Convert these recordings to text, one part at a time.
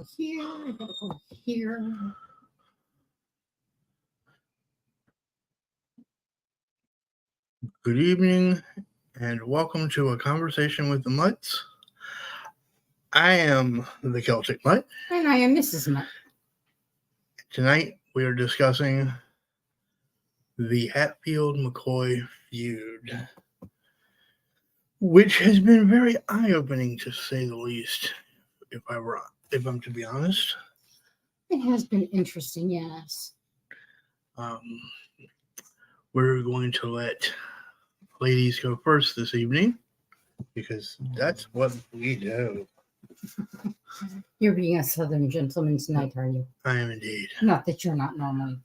Here, I gotta go here. Good evening, and welcome to a conversation with the Mutts. I am the Celtic Mutt. And I am Mrs. Mutt. Tonight we are discussing the Hatfield McCoy feud, which has been very eye-opening to say the least. If I'm to be honest, It has been interesting, yes. um, we're going to let ladies go first this evening because that's what we do. You're being a southern gentleman tonight, are you? I am indeed. Not that you're not normally.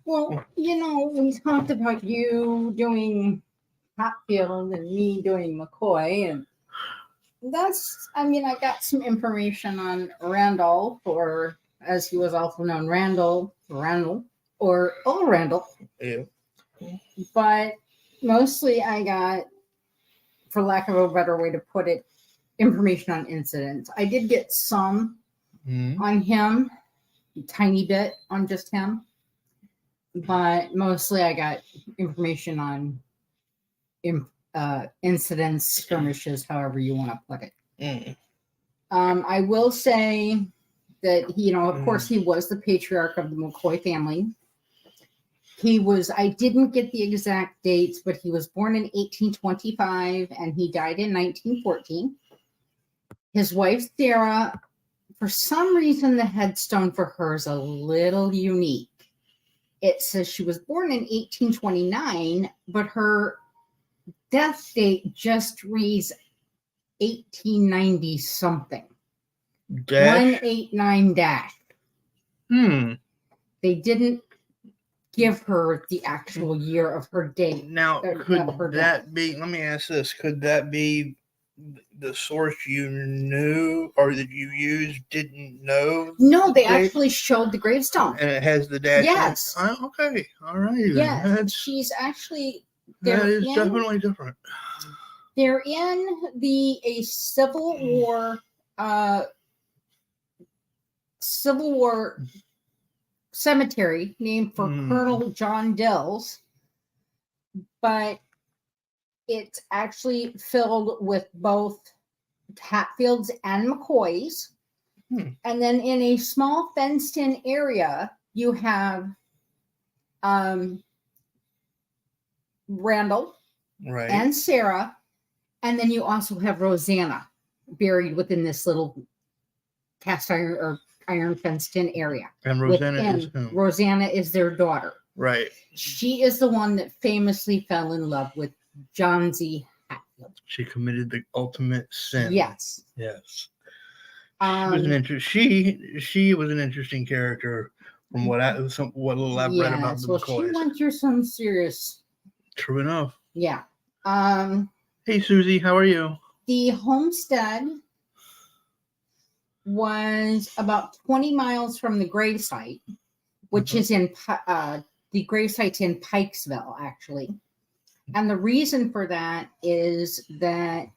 Well, we talked about you doing Hatfield and me doing McCoy, and I got some information on Randall, or as he was also known, Randall, or Old Randall. Yeah. But mostly I got, for lack of a better way to put it, information on incidents. I did get some on him, a tiny bit on just him, but mostly I got information on incidents, skirmishes, however you want to put it. I will say that, of course, he was the patriarch of the McCoy family. I didn't get the exact dates, but he was born in 1825 and he died in 1914. His wife, Sarah, for some reason, the headstone for her is a little unique. It says she was born in 1829, but her death date just reads 1890 something. 189 dash. They didn't give her the actual year of her date. Now, could that be, let me ask this, could that be the source you knew or that you used didn't know? No, they actually showed the gravestone. And it has the dash. Yes. Okay. All right. Yeah. She's actually. That is definitely different. They're in a Civil War cemetery named for Colonel John Dills, but it's actually filled with both Hatfields and McCoys. And then in a small fenced-in area, you have Randall and Sarah, and then you also have Rosanna buried within this little cast iron or iron fenced-in area. And Rosanna is who? Rosanna is their daughter. Right. She is the one that famously fell in love with John Z. Hatfield. She committed the ultimate sin. Yes. Yes. She was an interesting character from what little I've read about the McCoys. She went through some serious. True enough. Yeah. Hey Susie, how are you? The homestead was about 20 miles from the gravesite, which is in the gravesite's in Pikesville, actually. And the reason for that is that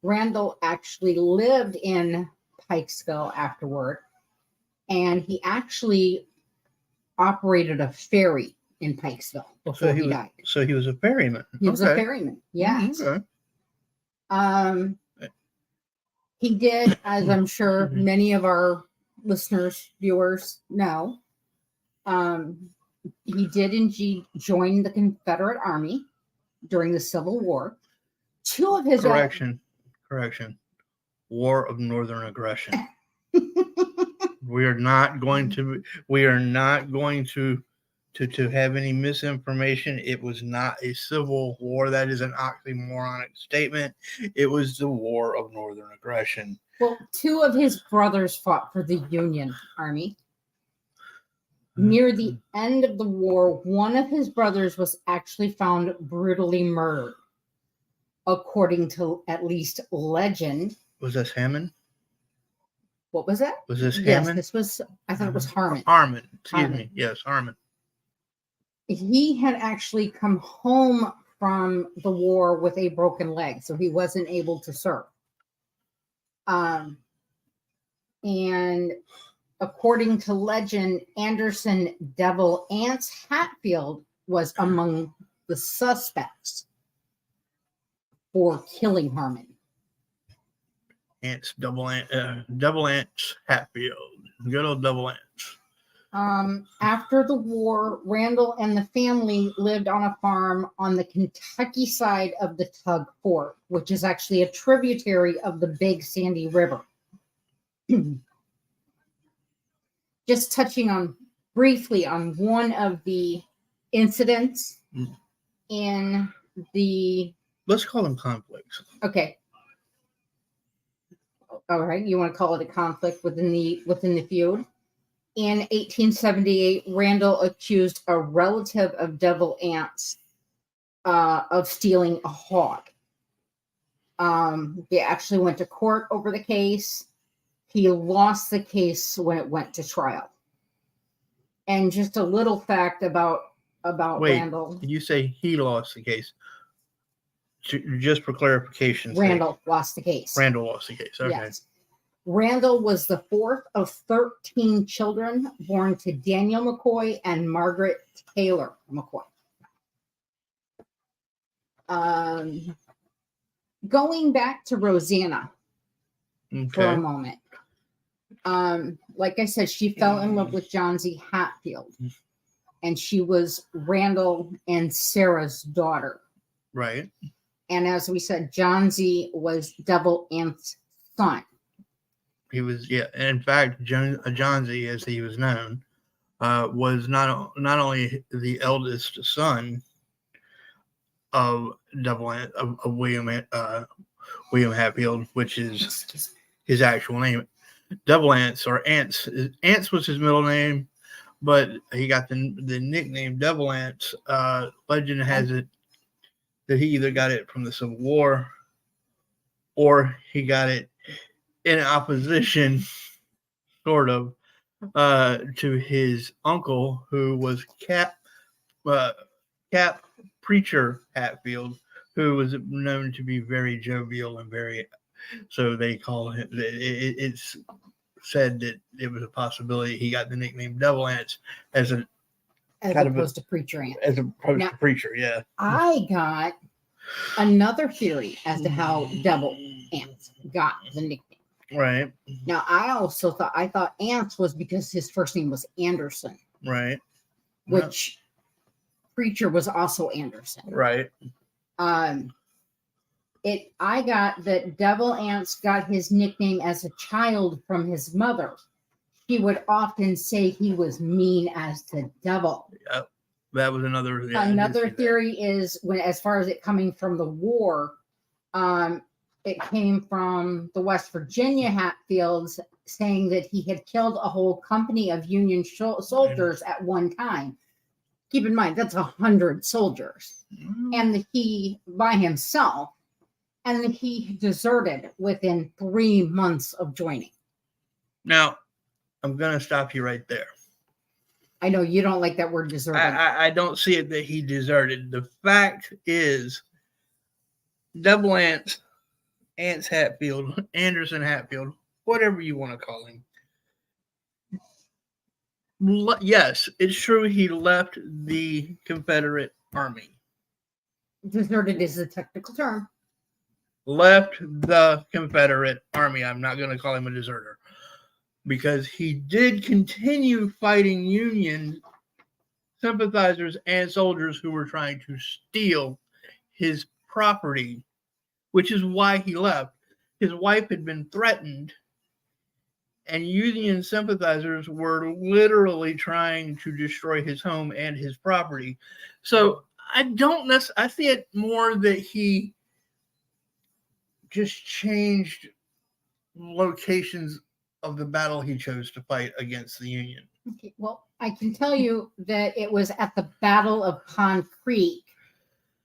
Randall actually lived in Pikesville afterward, and he actually operated a ferry in Pikesville before he died. So he was a ferryman. He was a ferryman, yes. Okay. He did, as I'm sure many of our listeners, viewers know, he did indeed join the Confederate Army during the Civil War. Two of his correction. War of Northern Aggression. We are not going to have any misinformation. It was not a civil war. That is an oxymoronic statement. It was the War of Northern Aggression. Well, two of his brothers fought for the Union Army. Near the end of the war, one of his brothers was actually found brutally murdered, according to at least legend. Was this Hammond? What was that? Was this Hammond? Yes, I thought it was Harmon. Excuse me. Yes, Harmon. He had actually come home from the war with a broken leg, so he wasn't able to serve. And according to legend, Anderson Devil Ants Hatfield was among the suspects for killing Harmon. Double ants, Hatfield. Good old double ants. After the war, Randall and the family lived on a farm on the Kentucky side of the Tug Fork, which is actually a tributary of the Big Sandy River. Just touching on briefly on one of the incidents in the... Let's call them conflicts. Okay. All right. You want to call it a conflict within the feud? In 1878, Randall accused a relative of Devil Ants of stealing a hog. They actually went to court over the case. He lost the case when it went to trial. And just a little fact about Randall. You say he lost the case. Just for clarification. Randall lost the case. Randall lost the case. Okay. Yes. Randall was the fourth of 13 children born to Daniel McCoy and Margaret Taylor McCoy. Going back to Rosanna for a moment. Like I said, she fell in love with John Z. Hatfield, and she was Randall and Sarah's daughter. Right. And as we said, John Z. was Devil Ant's son. He was, yeah. In fact, John Z., as he was known, was not only the eldest son of William Hatfield, which is his actual name. Devil Ants or Ants. Ants was his middle name, but he got the nickname Devil Ants. Legend has it that he either got it from the Civil War or he got it in opposition, sort of, to his uncle, who was Cap Preacher Hatfield, who was known to be very jovial and very. So they call him. It's said that it was a possibility he got the nickname Devil Ants as opposed to Preacher Ant. As opposed to Preacher, yeah. I got another theory as to how Devil Ants got the nickname. Right. Now, I thought Ants was because his first name was Anderson. Right. Which Preacher was also Anderson. Right. I got that Devil Ants got his nickname as a child from his mother. He would often say he was mean as the devil. Yep. That was another. Yeah, another theory is as far as it coming from the war, it came from the West Virginia Hatfields saying that he had killed a whole company of Union soldiers at one time. Keep in mind, that's 100 soldiers. And he, by himself, and he deserted within 3 months of joining. Now, I'm going to stop you right there. I know you don't like that word deserted. I don't see it that he deserted. The fact is, Devil Ants, Ants Hatfield, Anderson Hatfield, whatever you want to call him. Yes, it's true he left the Confederate Army. Deserted is the technical term. Left the Confederate Army. I'm not going to call him a deserter because he did continue fighting Union sympathizers and soldiers who were trying to steal his property, which is why he left. His wife had been threatened, and Union sympathizers were literally trying to destroy his home and his property. So I see it more that he just changed locations of the battle he chose to fight against the Union. Okay, well, I can tell you that it was at the Battle of Pond Creek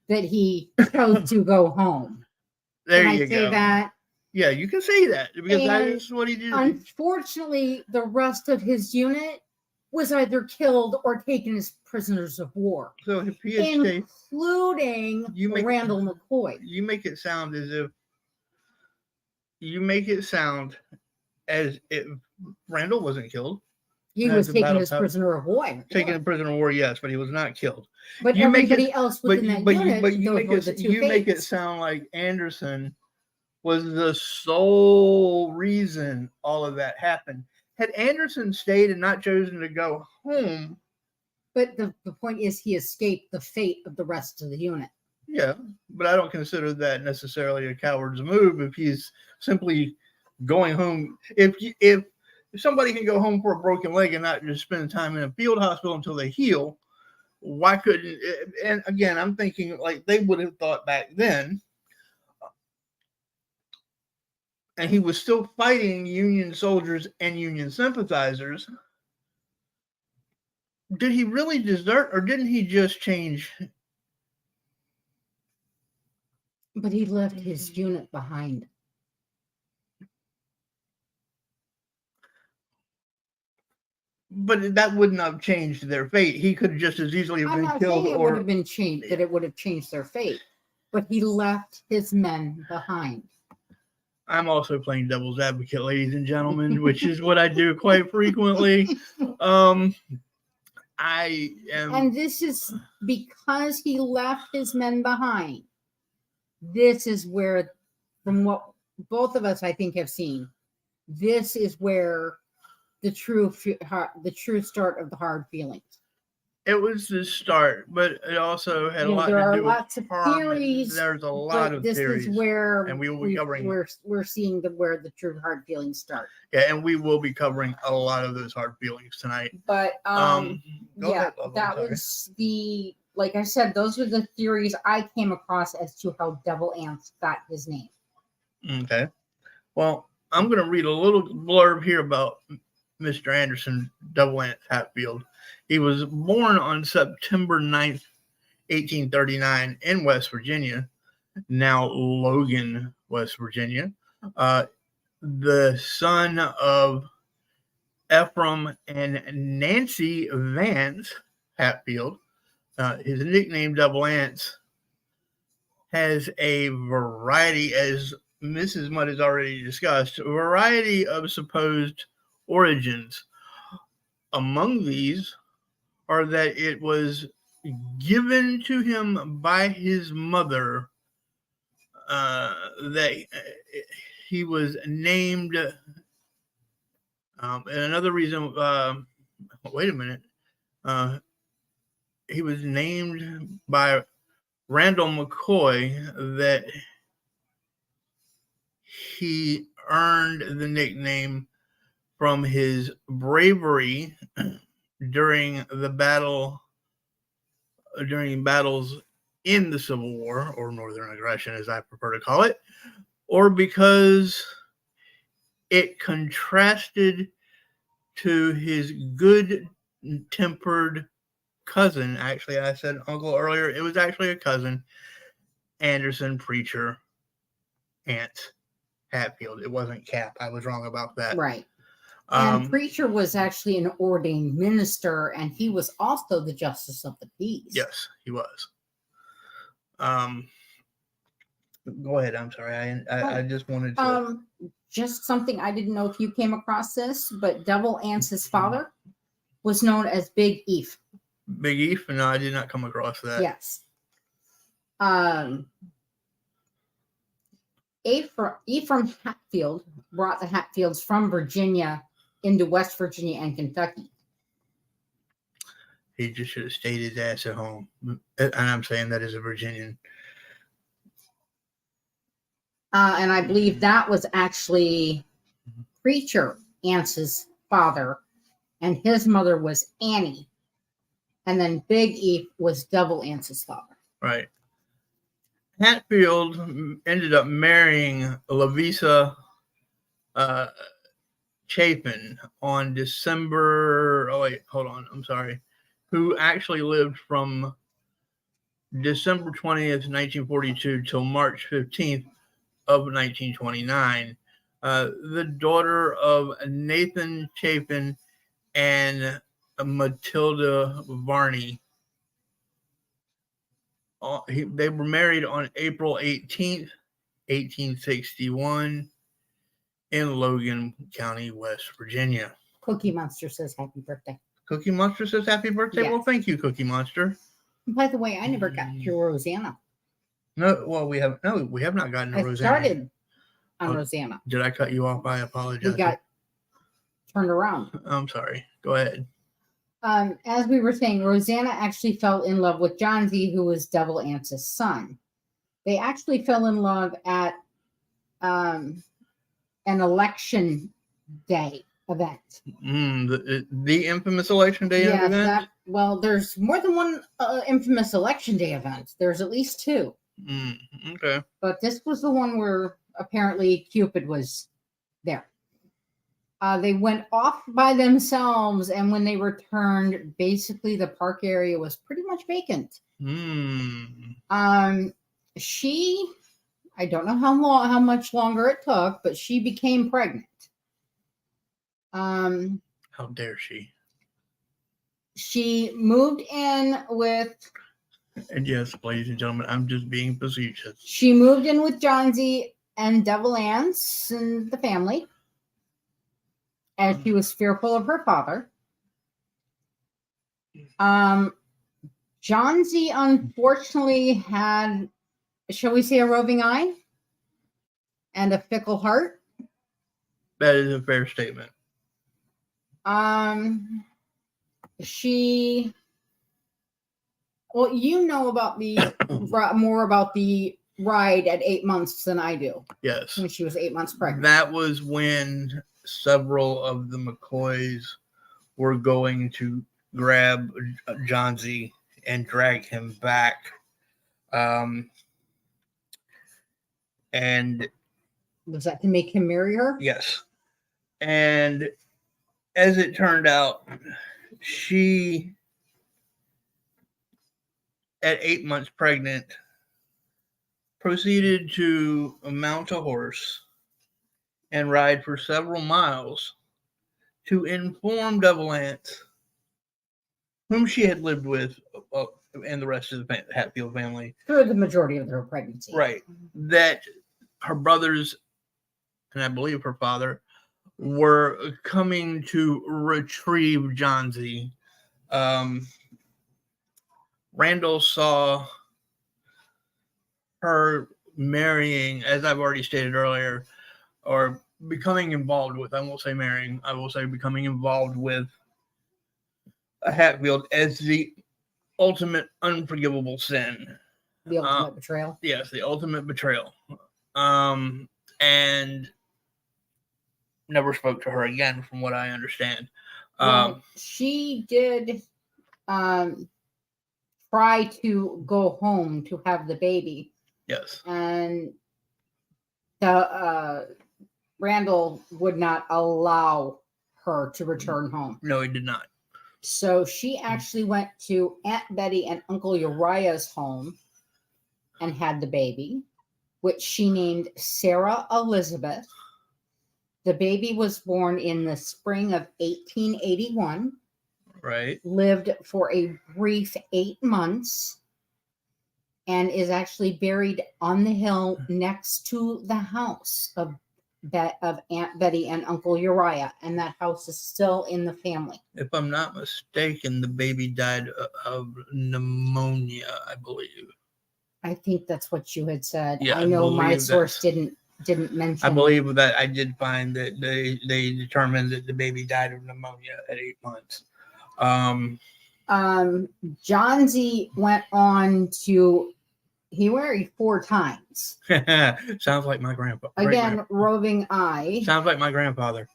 that he chose to go home. There you go. Can I say that? Yeah, you can say that because that is what he did. Unfortunately, the rest of his unit was either killed or taken as prisoners of war. So if he had including Randall McCoy. You make it sound as if Randall wasn't killed. He was taken as prisoner of war. Taken a prisoner of war, yes, but he was not killed. But you everybody else within that unit, you make it sound like Anderson was the sole reason all of that happened. Had Anderson stayed and not chosen to go home. But the point is he escaped the fate of the rest of the unit. Yeah, but I don't consider that necessarily a coward's move if he's simply going home. If somebody can go home for a broken leg and not just spend time in a field hospital until they heal, why couldn't? And again, I'm thinking like they would have thought back then. And he was still fighting Union soldiers and Union sympathizers. Did he really desert, or didn't he just change? But he left his unit behind. But that wouldn't have changed their fate. He could have just as easily have been killed. It would have been changed, that it would have changed their fate. But he left his men behind. I'm also playing devil's advocate, ladies and gentlemen, which is what I do quite frequently. I am. And this is because he left his men behind. This is where, from what both of us, I think, have seen, this is where the true start of the hard feelings. It was the start, but it also had a lot to do with there are lots of theories. There's a lot of theories. This is where and we will be covering. We're seeing where the true hard feelings start. Yeah, and we will be covering a lot of those hard feelings tonight. But ahead, that was the, like I said, those are the theories I came across as to how Devil Ants got his name. Okay. Well, I'm going to read a little blurb here about Mr. Anderson, Devil Ants Hatfield. He was born on September 9th, 1839 in West Virginia, now Logan, West Virginia. The son of Ephraim and Nancy Vance Hatfield. His nickname, Devil Ants, has a variety, as Mrs. Mudd has already discussed, a variety of supposed origins. Among these are that it was given to him by his mother, that he was named, and another reason, wait a minute, he was named by Randall McCoy, that he earned the nickname from his bravery during battles in the Civil War, or Northern Aggression, as I prefer to call it, or because it contrasted to his good-tempered cousin. Actually, I said uncle earlier. It was actually a cousin, Anderson Preacher Ants Hatfield. It wasn't Cap. I was wrong about that. Right. And Preacher was actually an ordained minister, and he was also the justice of the peace. Yes, he was. Go ahead. I'm sorry. I just wanted to. Just something I didn't know if you came across this, but Devil Ants' father was known as Big Eve. Big Eve? No, I did not come across that. Yes. Ephraim Hatfield brought the Hatfields from Virginia into West Virginia and Kentucky. He just should have stayed his ass at home. And I'm saying that as a Virginian. And I believe that was actually Preacher Ants' father, and his mother was Annie. And then Big Eve was Devil Ants' father. Right. Hatfield ended up marrying Lavisa Chapin on December. Oh, wait, hold on. I'm sorry. Who actually lived from December 20th, 1942 till March 15th of 1929. The daughter of Nathan Chapin and Matilda Varney. They were married on April 18th, 1861. in Logan County, West Virginia. Cookie Monster says happy birthday. Cookie Monster says happy birthday. Yes. Well, thank you, Cookie Monster. By the way, I never got to Rosanna. No, well, we have not gotten to I Rosanna. started on Rosanna. Did I cut you off? I apologize. We got turned around. I'm sorry. Go ahead. As we were saying, Rosanna actually fell in love with John Z, who was Devil Ance's son. They actually fell in love at an election day event. The infamous election day event? Well, there's more than one infamous election day event. There's at least two. Okay. But this was the one where apparently Cupid was there. They went off by themselves, and when they returned, basically the park area was pretty much vacant. I don't know how much longer it took, but she became pregnant. How dare she? She moved in with. And yes, ladies and gentlemen, I'm just being facetious. She moved in with John Z and Devil Ance and the family, as she was fearful of her father. John Z unfortunately had, shall we say, a roving eye and a fickle heart. That is a fair statement. Well, you know about more about the ride at 8 months than I do. Yes. When she was 8 months pregnant. That was when several of the McCoys were going to grab John Z and drag him back. And was that to make him marry her? Yes. And as it turned out, she, at 8 months pregnant, proceeded to mount a horse and ride for several miles to inform Devil Ance, whom she had lived with and the rest of the Hatfield family through the majority of their pregnancy, right, that her brothers and I believe her father were coming to retrieve John Z. Randall saw her marrying, as I've already stated earlier, or becoming involved with, I won't say marrying, I will say becoming involved with a Hatfield as the ultimate unforgivable sin. The ultimate betrayal? Yes, the ultimate betrayal. And never spoke to her again, from what I understand. Well, she did try to go home to have the baby. Yes. And Randall would not allow her to return home. No, he did not. So she actually went to Aunt Betty and Uncle Uriah's home and had the baby, which she named Sarah Elizabeth. The baby was born in the spring of 1881. Right. Lived for a brief 8 months and is actually buried on the hill next to the house of Aunt Betty and Uncle Uriah, and that house is still in the family. If I'm not mistaken, the baby died of pneumonia, I believe. I think that's what you had said. Yeah, I know my source didn't mention. I believe that I did find that they determined that the baby died of pneumonia at 8 months. John Z went on to, he married 4 times. Sounds like my grandpa. Again, roving eye. Sounds like my grandfather.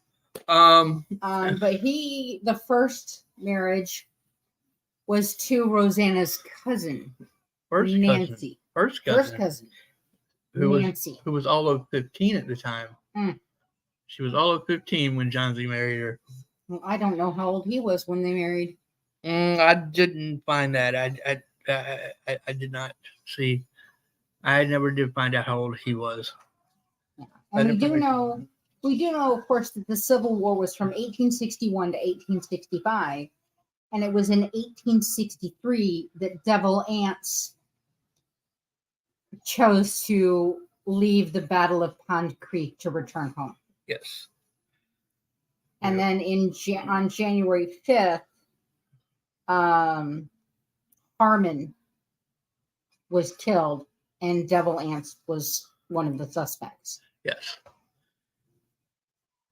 But the first marriage was to Rosanna's cousin, Nancy. First cousin. Nancy. Who was all of 15 at the time. She was all of 15 when John Z married her. Well, I don't know how old he was when they married. I didn't find that. I did not see. I never did find out how old he was. Yeah. And we do know, of course, that the Civil War was from 1861 to 1865, and it was in 1863 that Devil Ance chose to leave the Battle of Pond Creek to return home. Yes. And then on January 5th, Harmon was killed, and Devil Ants was one of the suspects. Yes.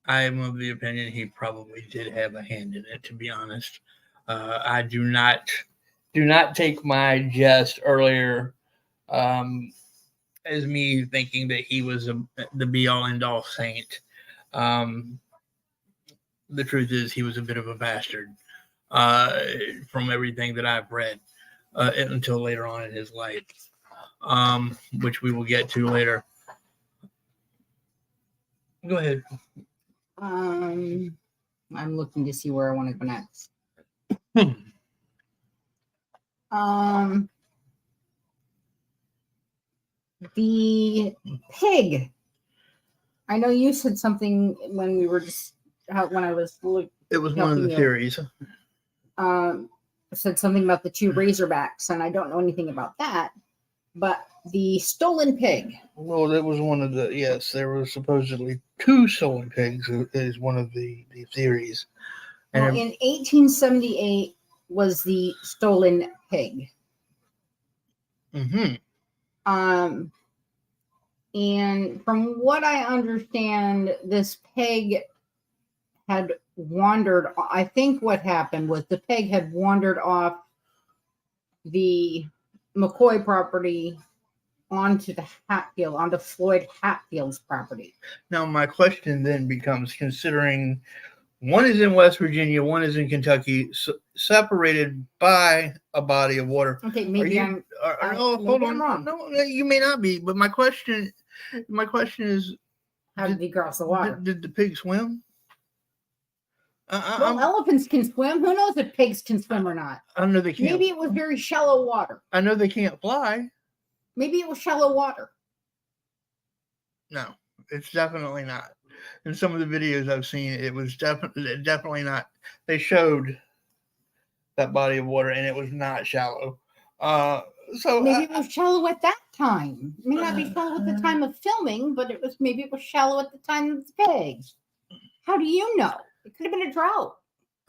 I am of the opinion he probably did have a hand in it, to be honest. I do not take my jest earlier as me thinking that he was the be-all end-all saint. The truth is he was a bit of a bastard from everything that I've read until later on in his life, which we will get to later. Go ahead. I'm looking to see where I want to go next. The pig. I know you said something when we were just when I was. It was one of the theories. Said something about the two Razorbacks, and I don't know anything about that. But the stolen pig. Well, that was one of the there were supposedly two stolen pigs. Is one of the theories. And well, in 1878 was the stolen pig. Mm-hmm. And from what I understand, this pig had wandered. I think what happened was the pig had wandered off the McCoy property onto Floyd Hatfield's property. Now, my question then becomes, considering one is in West Virginia, one is in Kentucky, separated by a body of water. Okay, maybe I'm wrong. No, you may not be. But my question is, how did he cross the water? Did the pig swim? Elephants can swim. Who knows if pigs can swim or not? I know they can't. Maybe it was very shallow water. I know they can't fly. Maybe it was shallow water. No, it's definitely not. In some of the videos I've seen, it was definitely not. They showed that body of water, and it was not shallow. So maybe it was shallow at that time. It may not be shallow at the time of filming, but maybe it was shallow at the time of the pigs. How do you know? It could have been a drought.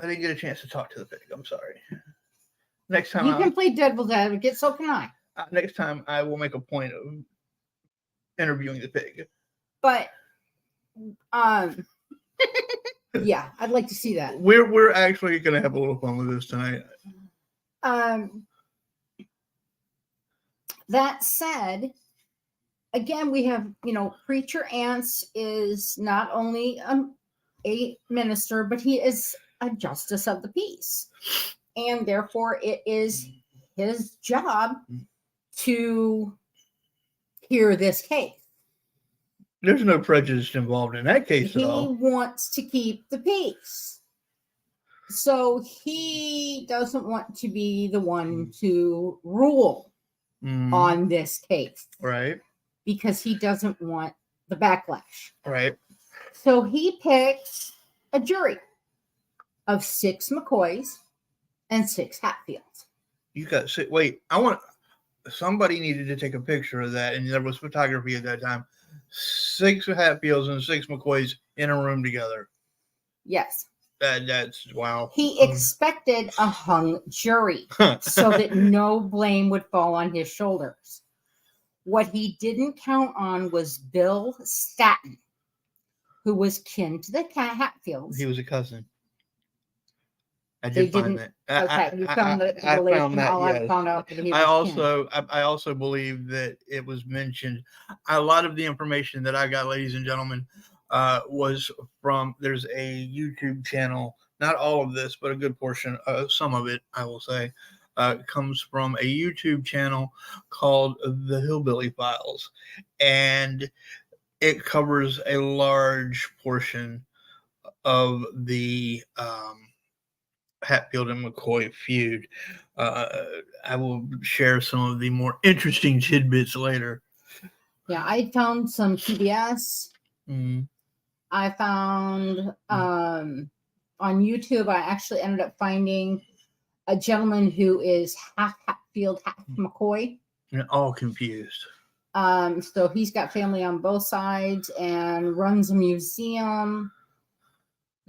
I didn't get a chance to talk to the pig. I'm sorry. Next time you can play devil's advocate, so can I. Next time I will make a point of interviewing the pig. But yeah, I'd like to see that. We're actually going to have a little fun with this tonight. That said, again, we have, Preacher Ants is not only a minister, but he is a justice of the peace. And therefore, it is his job to hear this case. There's no prejudice involved in that case at all. He wants to keep the peace. So he doesn't want to be the one to rule on this case. Right. Because he doesn't want the backlash. Right. So he picks a jury of 6 McCoys and 6 Hatfields. You got somebody needed to take a picture of that, and there was photography at that time. 6 Hatfields and 6 McCoys in a room together. Yes. That's wow. He expected a hung jury so that no blame would fall on his shoulders. What he didn't count on was Bill Staton, who was kin to the Hatfields. He was a cousin. I did find that. Okay, you found the relation. I found out that he was I also believe that it was mentioned. A lot of the information that I got, ladies and gentlemen, was from. There's a YouTube channel. Not all of this, but a good portion. Some of it, I will say, comes from a YouTube channel called The Hillbilly Files, and it covers a large portion of the Hatfield and McCoy feud. I will share some of the more interesting tidbits later. Yeah, I found some PBS. I found on YouTube, I actually ended up finding a gentleman who is half Hatfield, half McCoy. You're all confused. So he's got family on both sides and runs a museum.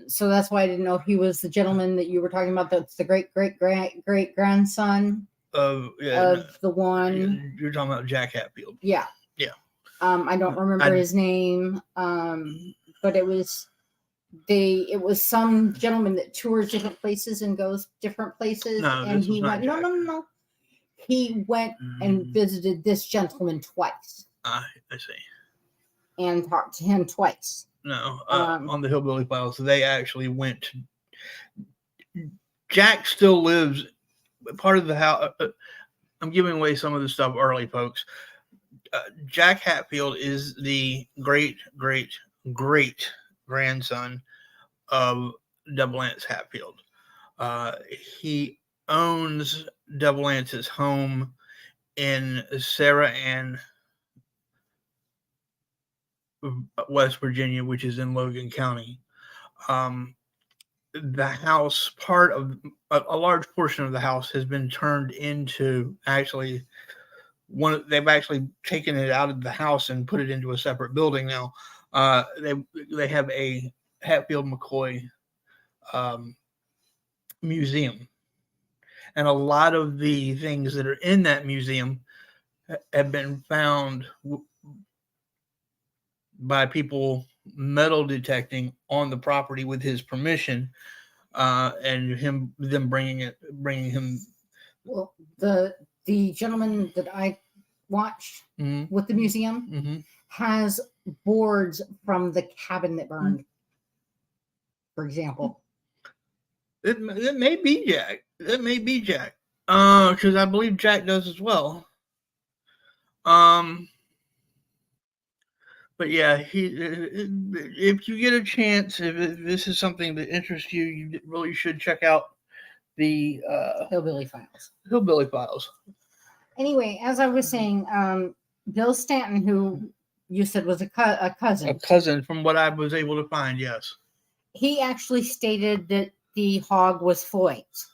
So that's why I didn't know if he was the gentleman that you were talking about. That's the great grandson of the one. You're talking about Jack Hatfield. Yeah. Yeah. I don't remember his name. But it was some gentleman that tours different places and goes different places. No, and this was he not went, Jack. no. He went and visited this gentleman twice. I see. And talked to him twice. No, on the Hillbilly Files, they actually went. Jack still lives part of the house. I'm giving away some of the stuff early, folks. Jack Hatfield is the great grandson of Double Ants Hatfield. He owns Double Ants' home in Sarah Ann, West Virginia, which is in Logan County. The house, part of a large portion of the house has been turned into they've actually taken it out of the house and put it into a separate building now. They have a Hatfield McCoy museum, and a lot of the things that are in that museum have been found by people metal detecting on the property with his permission, and them bringing him. Well, the gentleman that I watched with the museum has boards from the cabin that burned, for example. It may be Jack. It may be Jack. Because I believe Jack does as well. But yeah, if you get a chance, if this is something that interests you, you really should check out the Hillbilly Files. Hillbilly Files. Anyway, as I was saying, Bill Stanton, who you said was a cousin. A cousin, from what I was able to find, yes. He actually stated that the hog was Floyd's.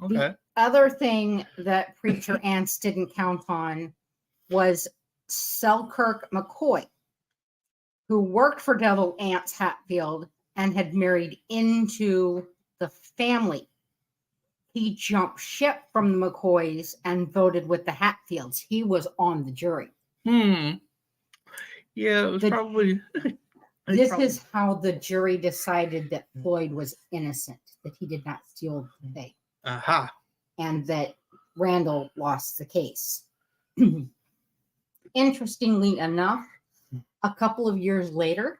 Okay. The other thing that Preacher Ants didn't count on was Selkirk McCoy, who worked for Double Ants Hatfield and had married into the family. He jumped ship from the McCoys and voted with the Hatfields. He was on the jury. Yeah, it was probably... This is how the jury decided that Floyd was innocent, that he did not steal the thing. Aha. And that Randall lost the case. Interestingly enough, a couple of years later,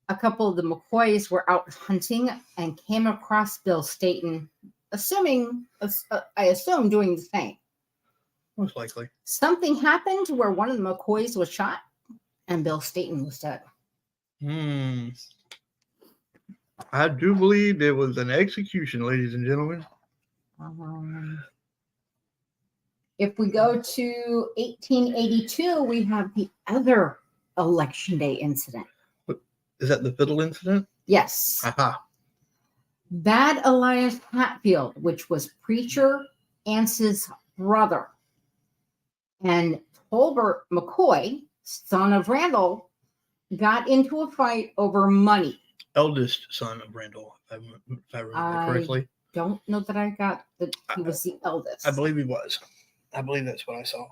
a couple of the McCoys were out hunting and came across Bill Stanton, I assume doing the same. Most likely. Something happened where one of the McCoys was shot and Bill Stanton was dead. I do believe there was an execution, ladies and gentlemen. If we go to 1882, we have the other Election Day incident. Is that the fiddle incident? Yes. Aha. Bad Elias Hatfield, which was Preacher Ance's brother, and Tolbert McCoy, son of Randall, got into a fight over money. Eldest son of Randall, if I remember correctly. Don't know that I got that he was the eldest. I believe he was. I believe that's what I saw.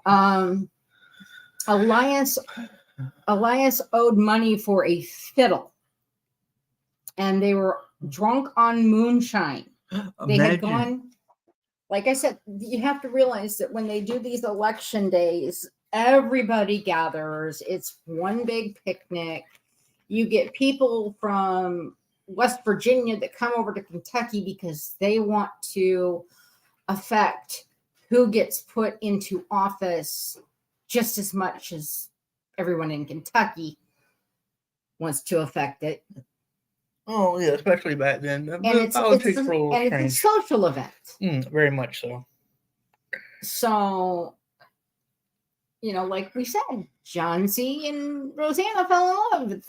Elias owed money for a fiddle, and they were drunk on moonshine. They had gone, like I said, you have to realize that when they do these election days, everybody gathers. It's one big picnic. You get people from West Virginia that come over to Kentucky because they want to affect who gets put into office just as much as everyone in Kentucky wants to affect it. Oh, yeah, especially back then. And it's a social event. Very much so. So, like we said, John C. and Rosanna fell in love with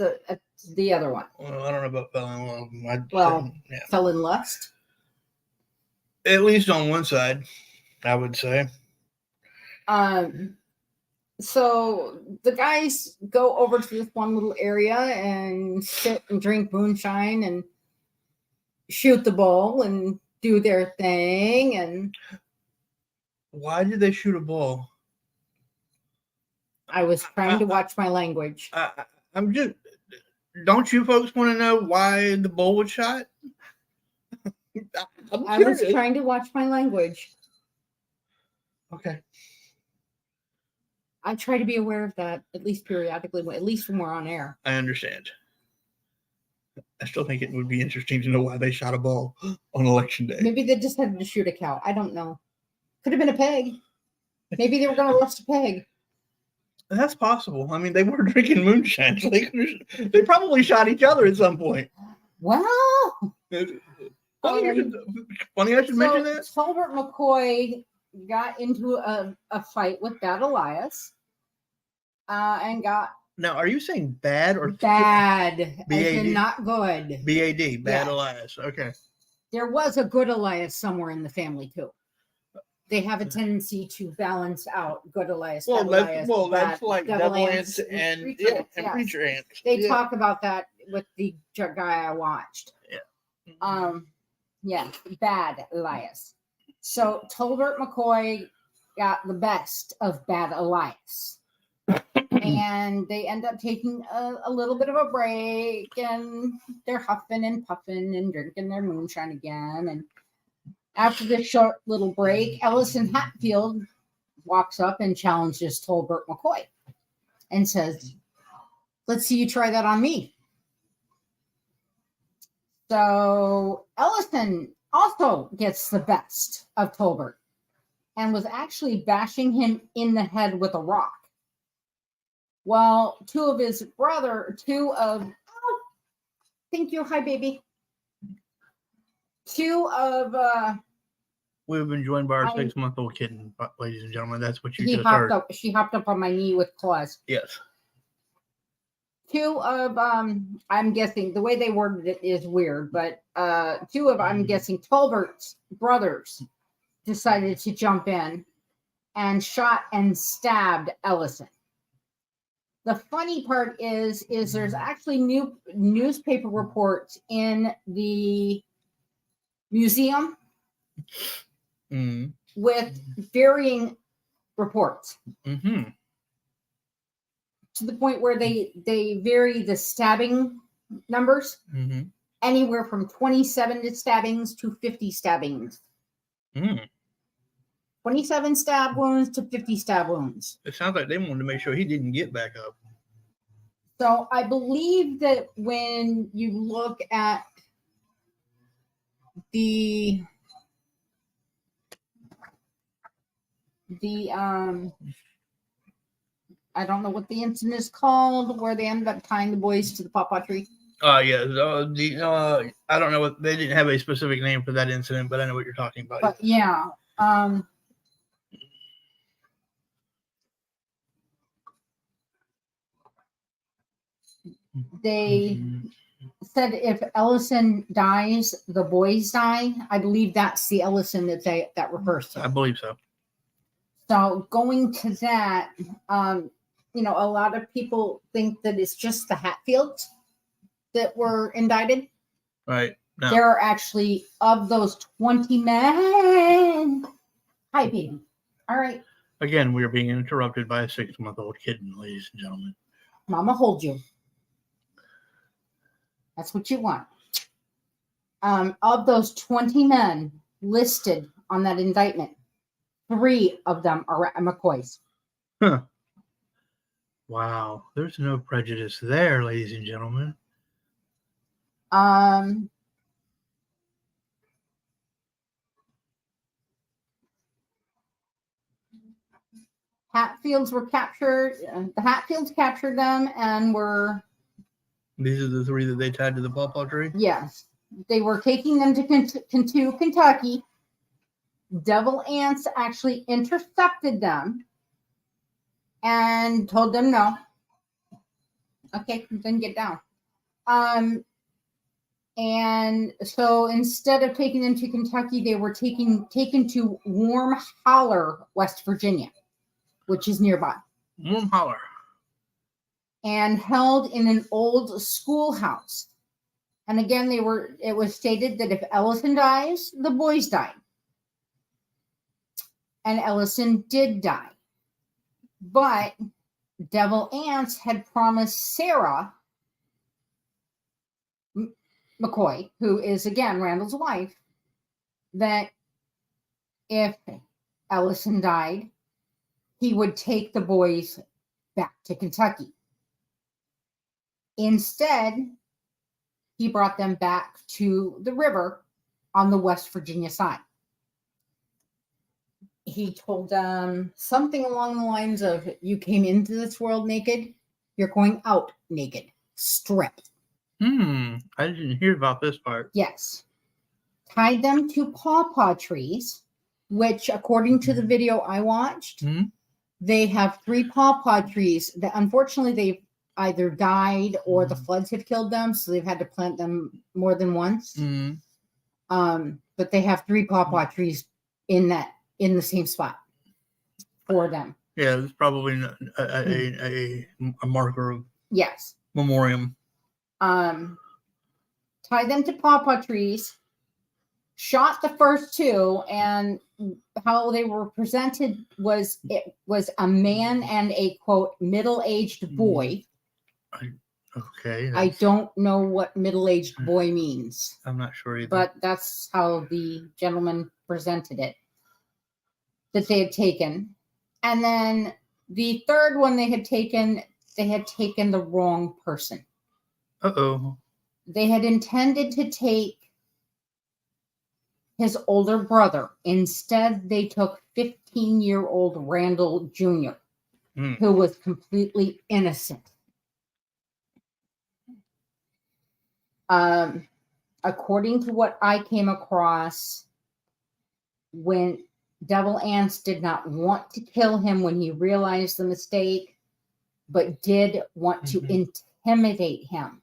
the other one. Well, I don't know about fell in love. Fell in lust. At least on one side, I would say. So the guys go over to this one little area and sit and drink moonshine and shoot the bull and do their thing. And Why did they shoot a bull? I was trying to watch my language. I'm just. Don't you folks want to know why the bull was shot? I was trying to watch my language. Okay. I try to be aware of that, at least periodically, at least when we're on air. I understand. I still think it would be interesting to know why they shot a bull on election day. Maybe they just had to shoot a cow. I don't know. Could have been a pig. Maybe they were going to roast a pig. That's possible. I mean, they were drinking moonshine, so they probably shot each other at some point. Well, funny I should mention that. Tolbert McCoy got into a fight with Bad Elias and got. Now, are you saying bad or bad? B-A-D? As in not good. BAD, Bad Elias. Okay. There was a good Elias somewhere in the family too. They have a tendency to balance out good Elias. Well, that's like devil ants and preacher ants. They talk about that with the guy I watched. Yeah. Bad Elias. So Tolbert McCoy got the best of Bad Elias. And they end up taking a little bit of a break, and they're huffing and puffing and drinking their moonshine again. And after this short little break, Ellison Hatfield walks up and challenges Tolbert McCoy and says, "Let's see you try that on me." So Ellison also gets the best of Tolbert and was actually bashing him in the head with a rock. Well, thank you, hi baby. We've been joined by our 6-month-old kitten, ladies and gentlemen. That's what you just heard. She hopped up on my knee with claws. Yes. I'm guessing the way they worded it is weird, but I'm guessing Tolbert's brothers decided to jump in and shot and stabbed Ellison. The funny part is there's actually new newspaper reports in the museum with varying reports to the point where they vary the stabbing numbers anywhere from 27 stabbings to 50 stabbings. 27 stab wounds to 50 stab wounds. It sounds like they wanted to make sure he didn't get back up. So I believe that when you look at the I don't know what the incident is called, where they ended up tying the boys to the pawpaw tree. Yeah. I don't know what they didn't have a specific name for that incident, but I know what you're talking about. But yeah. They said if Ellison dies, the boys die. I believe that's the Ellison that refers to. I believe so. So going to that, a lot of people think that it's just the Hatfields that were indicted. Right. No. There are actually, of those 20 men. Hi, baby. All right. Again, we are being interrupted by a 6-month-old kitten, ladies and gentlemen. Mama, hold you. That's what you want. Of those 20 men listed on that indictment, 3 of them are McCoys. Huh. Wow. There's no prejudice there, ladies and gentlemen. Hatfields were captured. The Hatfields captured them and were... These are the 3 that they tied to the pawpaw tree? Yes. They were taking them to Kentucky. Devil ants actually intercepted them and told them no. Okay, then get down. And so instead of taking them to Kentucky, they were taken to Warm Holler, West Virginia, which is nearby. Warm holler. and held in an old schoolhouse. And again, it was stated that if Ellison dies, the boys die. And Ellison did die. But Devil Ants had promised Sarah McCoy, who is again Randall's wife, that if Ellison died, he would take the boys back to Kentucky. Instead, he brought them back to the river on the West Virginia side. He told them something along the lines of, you came into this world naked, you're going out naked, stripped. I didn't hear about this part. Yes. Tied them to pawpaw trees, which, according to the video I watched, they have 3 pawpaw trees that unfortunately they've either died or the floods have killed them, so they've had to plant them more than once. But they have 3 pawpaw trees in the same spot for them. Yeah, it's probably a marker of memoriam. Tied them to pawpaw trees, shot the first 2, and how they were presented was it was a man and a quote middle-aged boy. Okay. I don't know what middle-aged boy means. I'm not sure either. But that's how the gentleman presented it, that they had taken. And then the third one they had taken the wrong person. Uh-oh. They had intended to take his older brother. Instead, they took 15-year-old Randall Jr., who was completely innocent. According to what I came across, when Devil Ants did not want to kill him when he realized the mistake, but did want to intimidate him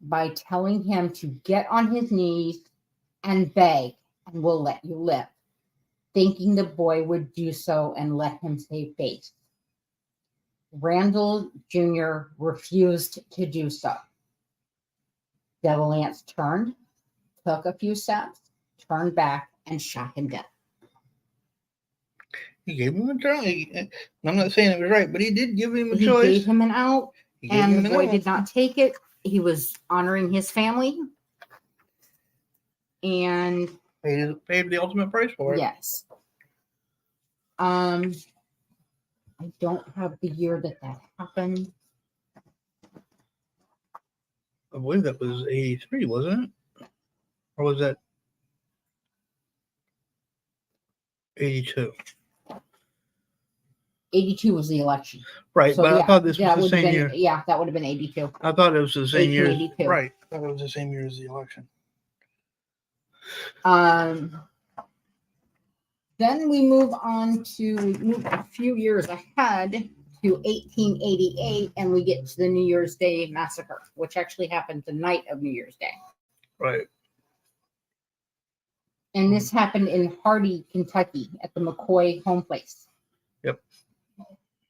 by telling him to get on his knees and beg, and we'll let you live, thinking the boy would do so and let him save face. Randall Jr. refused to do so. Devil Ants turned, took a few steps, turned back, and shot him dead. He gave him a try. I'm not saying it was right, but he did give him a He choice. gave him an out, and the boy did not take it. He was honoring his family. And paid the ultimate price for it. Yes. I don't have the year that happened. I believe that was 83, wasn't it? Or was that 82? 82 was the election. Right, so, but I thought this was the same year. Yeah, that would have been 82. I thought it was the same year. 82. Right. I thought it was the same year as the election. Then we move a few years ahead to 1888, and we get to the New Year's Day massacre, which actually happened the night of New Year's Day. Right. And this happened in Hardy, Kentucky, at the McCoy home place. Yep.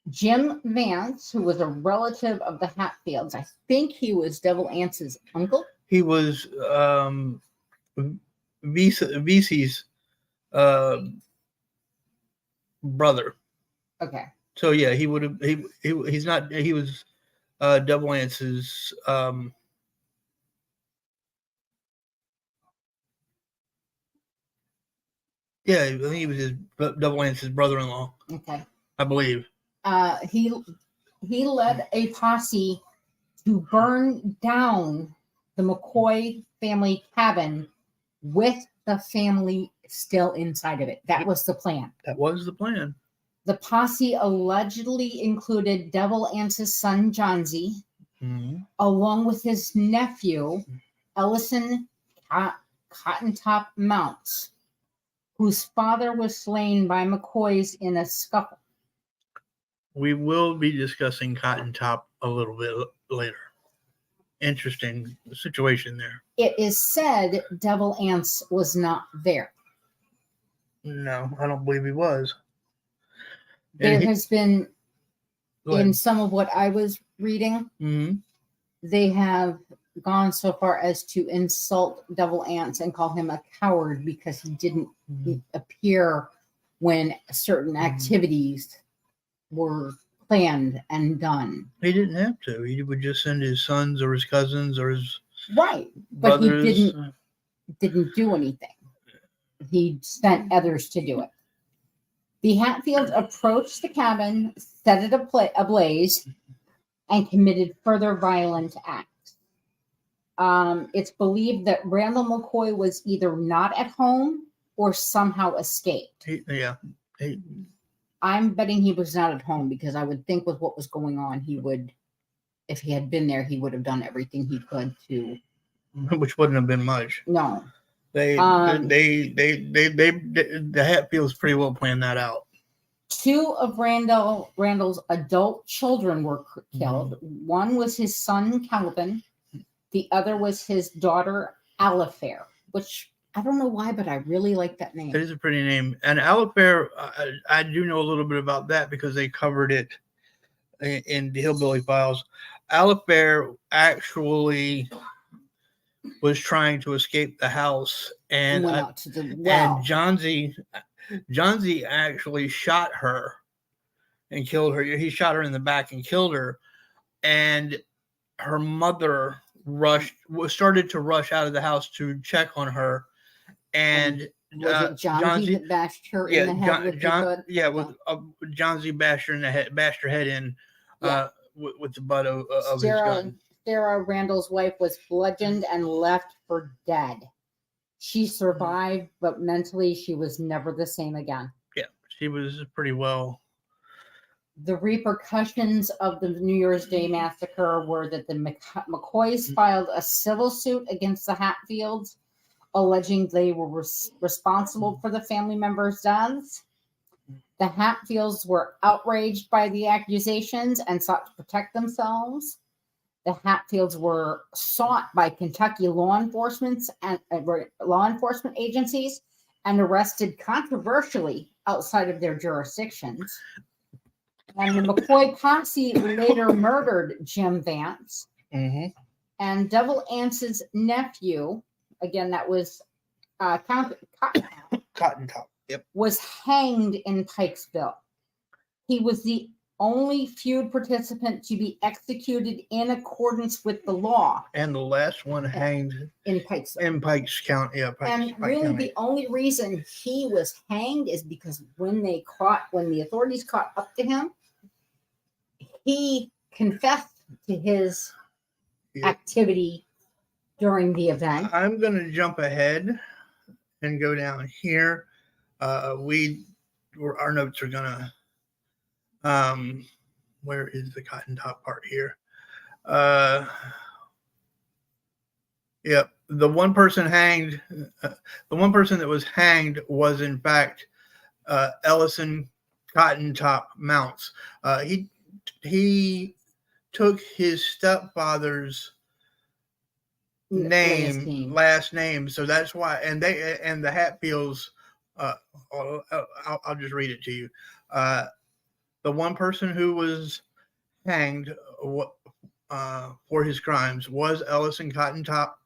Jim Vance, who was a relative of the Hatfields, I think he was Devil Ants's uncle. He was VC's brother. Okay. So yeah, he would have. He's not. He was Devil Ants's. Yeah, I think he was his Devil Ants's brother-in-law. Okay. I believe. He led a posse to burn down the McCoy family cabin with the family still inside of it. That was the plan. That was the plan. The posse allegedly included Devil Ants's son, Johnsy, along with his nephew, Ellison Cottontop Mutts, whose father was slain by McCoys in a scuffle. We will be discussing Cottontop a little bit later. Interesting situation there. It is said Devil Ants was not there. No, I don't believe he was. There has been in some of what I was reading, they have gone so far as to insult Devil Ants and call him a coward because he didn't appear when certain activities were planned and done. He didn't have to. He would just send his sons or his cousins or his but brothers. He didn't do anything. He sent others to do it. The Hatfields approached the cabin, set it ablaze, and committed further violent acts. It's believed that Randall McCoy was either not at home or somehow escaped. I'm betting he was not at home because I would think with what was going on, he would, if he had been there, he would have done everything he could to. Which wouldn't have been much. No. The Hatfields pretty well planned that out. 2 of Randall's adult children were killed. One was his son Calvin. The other was his daughter Alifair, which I don't know why, but I really like that name. It is a pretty name. And Alifair, I do know a little bit about that because they covered it in the Hillbilly Files. Alifair actually was trying to escape the house, and went out to the well. And Johnsy actually shot her and killed her. He shot her in the back and killed her, and her mother started to rush out of the house to check on her. And was it Johnsy that bashed her in the head with the butt? Yeah, with Johnsy bashed her head in with the butt of his gun. Sarah, Randall's wife, was bludgeoned and left for dead. She survived, but mentally she was never the same again. Yeah, she was pretty well. The repercussions of the New Year's Day massacre were that the McCoys filed a civil suit against the Hatfields, alleging they were responsible for the family members' deaths. The Hatfields were outraged by the accusations and sought to protect themselves. The Hatfields were sought by Kentucky law enforcement agencies and arrested controversially outside of their jurisdictions. And the McCoy posse later murdered Jim Vance. And Devil Ance's nephew, again, that was Cotton Top. Yep. Was hanged in Pikesville. He was the only feud participant to be executed in accordance with the law. And the last one hanged in Pikes County. Yeah, Pike County. The only reason he was hanged is because when the authorities caught up to him, he confessed to his activity during the event. I'm going to jump ahead and go down here. Our notes are going to. Where is the Cotton Top part here? Yep. The one person that was hanged was in fact Ellison Cotton Top Mounts. He took his stepfather's last name, so that's why. And the Hatfields. I'll just read it to you. The one person who was hanged for his crimes was Ellison Cotton Top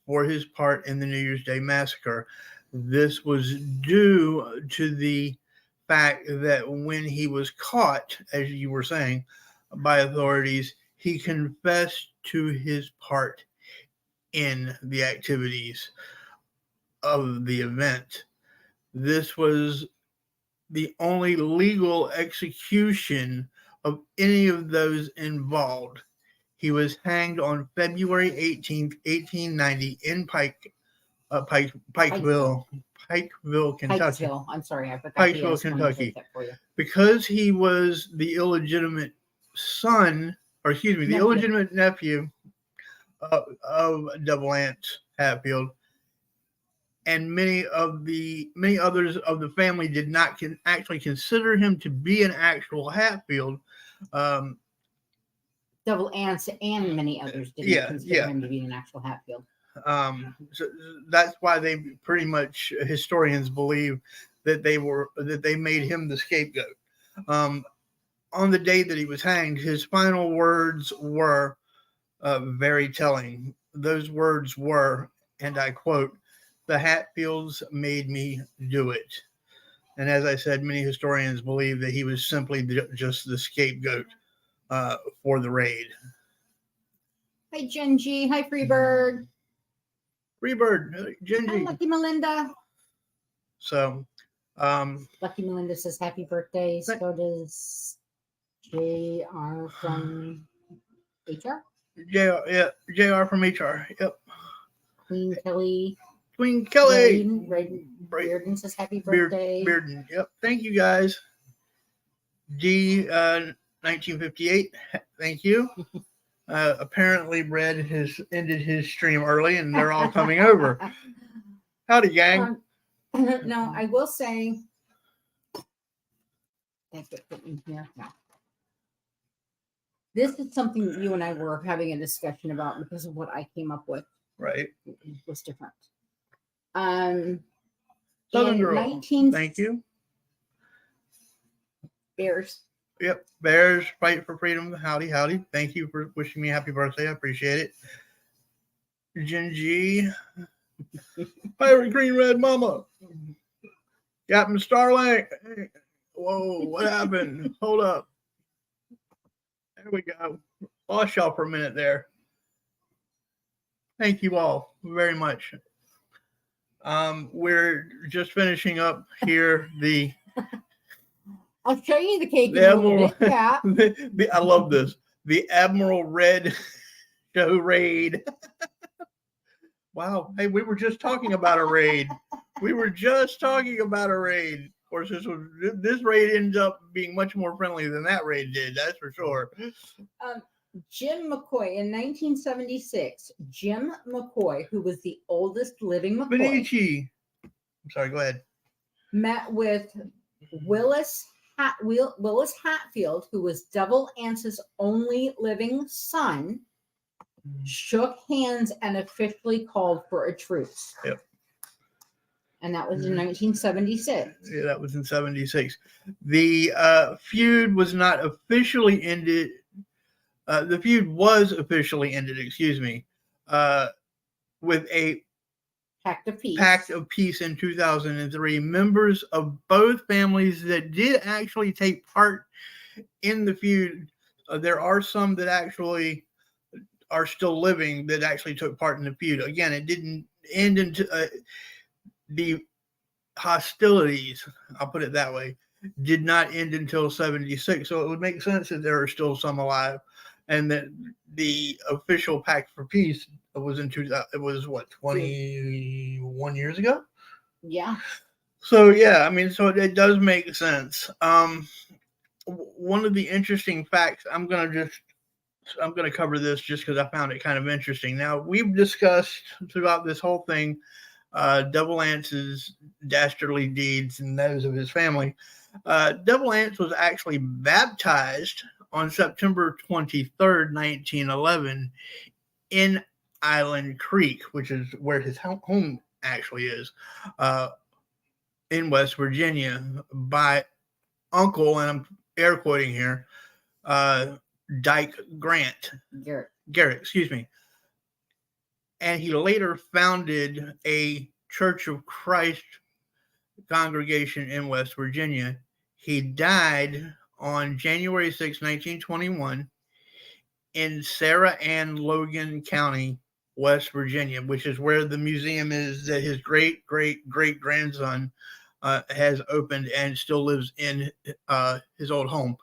for his part in the New Year's Day massacre. This was due to the fact that when he was caught, as you were saying, by authorities, he confessed to his part in the activities of the event. This was the only legal execution of any of those involved. He was hanged on February 18th, 1890 in Pikeville, Kentucky. I'm sorry, I forgot. Pikeville, Kentucky. Because he was the illegitimate illegitimate nephew of Devil Ants Hatfield. And many others of the family did not actually consider him to be an actual Hatfield. Devil Ants and many others didn't consider him to be an actual Hatfield. So that's why they pretty much historians believe that they made him the scapegoat. on the day that he was hanged, his final words were very telling. Those words were, and I quote, "The Hatfields made me do it." And as I said, many historians believe that he was simply just the scapegoat for the raid. Hi, Jen G. Hi, Freebird. Freebird, Jen G. Hi, Lucky Melinda. So, Lucky Melinda says happy birthday. So does JR from HR. JR from HR. Yep. Queen Kelly. Queen Kelly. Bearden says happy birthday. Bearden. Yep. Thank you guys. D 1958. Thank you. Apparently, Brad has ended his stream early, and they're all coming over. Howdy, gang. No, I will say. Thanks for putting here. No. This is something that you and I were having a discussion about because of what I came up with. Right. It was different. Southern Girl. Thank you. Bears. Yep. Bears fight for freedom. Howdy, howdy. Thank you for wishing me a happy birthday. I appreciate it. Jen G. Pirate Green Red Mama. Captain Starlight. Whoa, what happened? Hold up. There we go. Lost y'all for a minute there. Thank you all very much. We're just finishing up here the I'll show you the cake. The Admiral, I love this. The Admiral Red Show raid. Wow. Hey, we were just talking about a raid. Of course, this raid ends up being much more friendly than that raid did. That's for sure. Jim McCoy in 1976. Jim McCoy, who was the oldest living McCoy. Benici. I'm sorry. Go ahead. Met with Willis Hatfield, who was Double Ance's only living son, shook hands and officially called for a truce. Yep. And that was in 1976. Yeah, that was in 76. The feud was not officially ended. The feud was officially ended, with a Pact of Peace in 2003. Members of both families that did actually take part in the feud, there are some that actually are still living that actually took part in the feud. Again, it didn't end until the hostilities, I'll put it that way, did not end until 76. So it would make sense that there are still some alive, and that the official Pact for Peace was in 2000. It was what, 21 years ago? Yeah. So yeah, I mean, so it does make sense. One of the interesting facts, I'm gonna cover this just because I found it kind of interesting. Now, we've discussed throughout this whole thing Double Ance's dastardly deeds and those of his family. Double Ance was actually baptized on September 23rd, 1911 in Island Creek, which is where his home actually is, in West Virginia, by Uncle, and I'm air quoting here, Dyke Garrett, excuse me. And he later founded a Church of Christ congregation in West Virginia. He died on January 6, 1921 in Sarah Ann Logan County, West Virginia, which is where the museum is that his great-great-great-grandson has opened and still lives in his old home.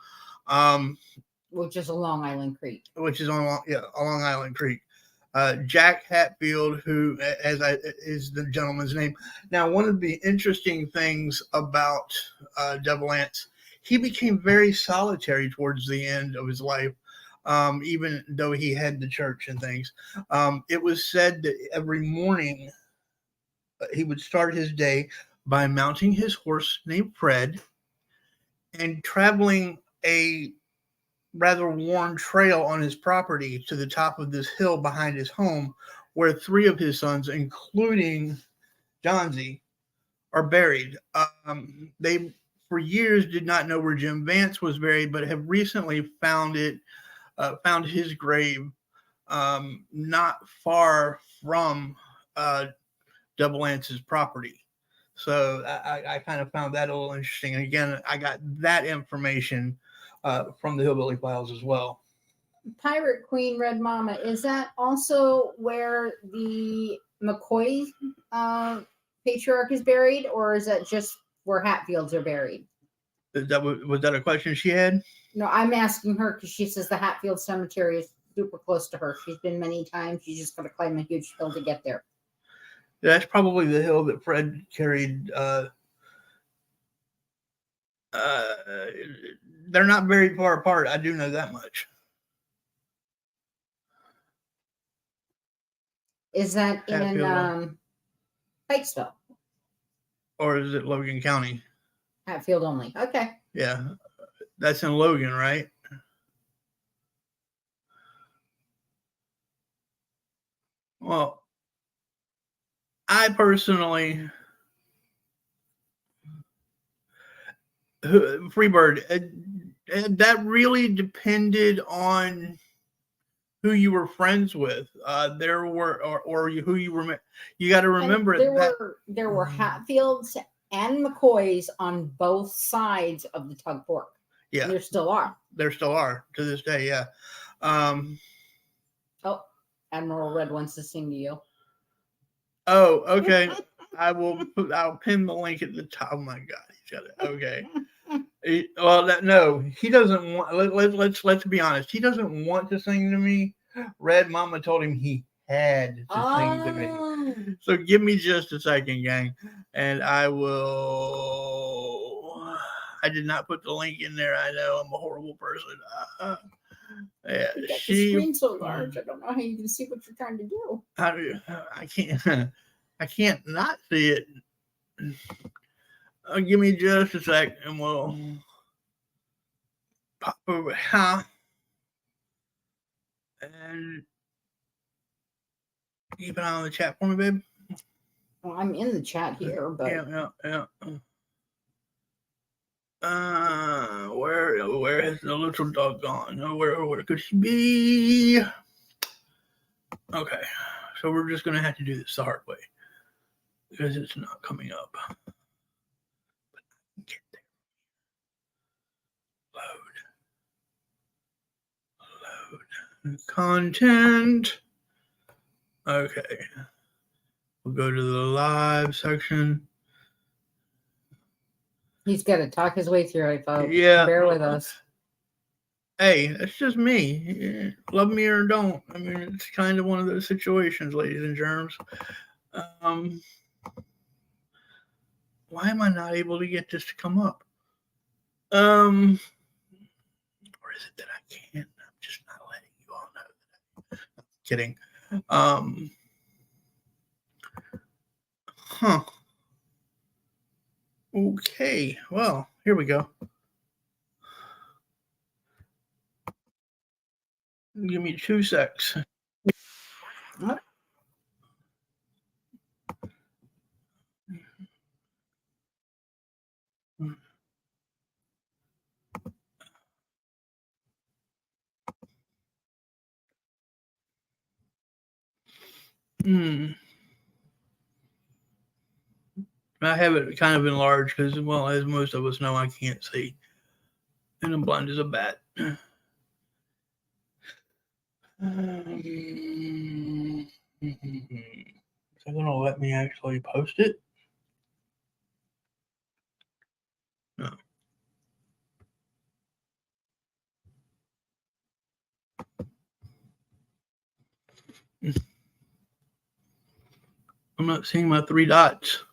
Which is along Island Creek. Along Island Creek. Jack Hatfield, who is the gentleman's name. Now, one of the interesting things about Double Ance, he became very solitary towards the end of his life, even though he had the church and things. It was said that every morning he would start his day by mounting his horse named Fred and traveling a rather worn trail on his property to the top of this hill behind his home, where 3 of his sons, including Johnsy, are buried. They for years did not know where Jim Vance was buried, but have recently found his grave not far from Double Lance's property. So I kind of found that a little interesting. And again, I got that information from the Hillbilly Files as well. Pirate Queen Red Mama, is that also where the McCoy patriarch is buried, or is that just where Hatfields are buried? Was that a question she had? No, I'm asking her because she says the Hatfield Cemetery is super close to her. She's been many times. She's just got to climb a huge hill to get there. That's probably the hill that Fred carried. They're not very far apart. I do know that much. Is that in Pikesville? Or is it Logan County? Hatfield only. Okay. Yeah. That's in Logan, right? Well, I personally, Freebird, that really depended on who you were friends with. There were, or who you were. You got to remember there were Hatfields and McCoys on both sides of the Tug Fork. Yeah, and there still are. There still are to this day. Yeah. Oh, Admiral Red wants to sing to you. Oh, okay. I'll pin the link at the top. Oh my God, he's got it. Okay. No, he doesn't want. Let's be honest. He doesn't want to sing to me. Red Mama told him he had to sing to me. So give me just a second, gang, and I will. I did not put the link in there. I know I'm a horrible person. Yeah, the screen so large. I don't know how you can see what you're trying to do. I can't. I can't not see it. Give me just a sec, and we'll pop over. And keep an eye on the chat for me, babe. Well, I'm in the chat here, but yeah. Where has the little dog gone? Where could she be? Okay, so we're just gonna have to do this the hard way because it's not coming up. But get there. Load content. Okay, we'll go to the live section. He's got to talk his way through it, folks. Yeah, bear with us. Hey, that's just me. Love me or don't. I mean, it's kind of one of those situations, ladies and germs. Why am I not able to get this to come up? Or is it that I can't? I'm just not letting you all know that. I'm kidding. Okay. Well, here we go. Give me 2 secs. What? I have it kind of enlarged because, well, as most of us know, I can't see. And I'm blind as a bat. Is it going to let me actually post it? No. I'm not seeing my 3 dots.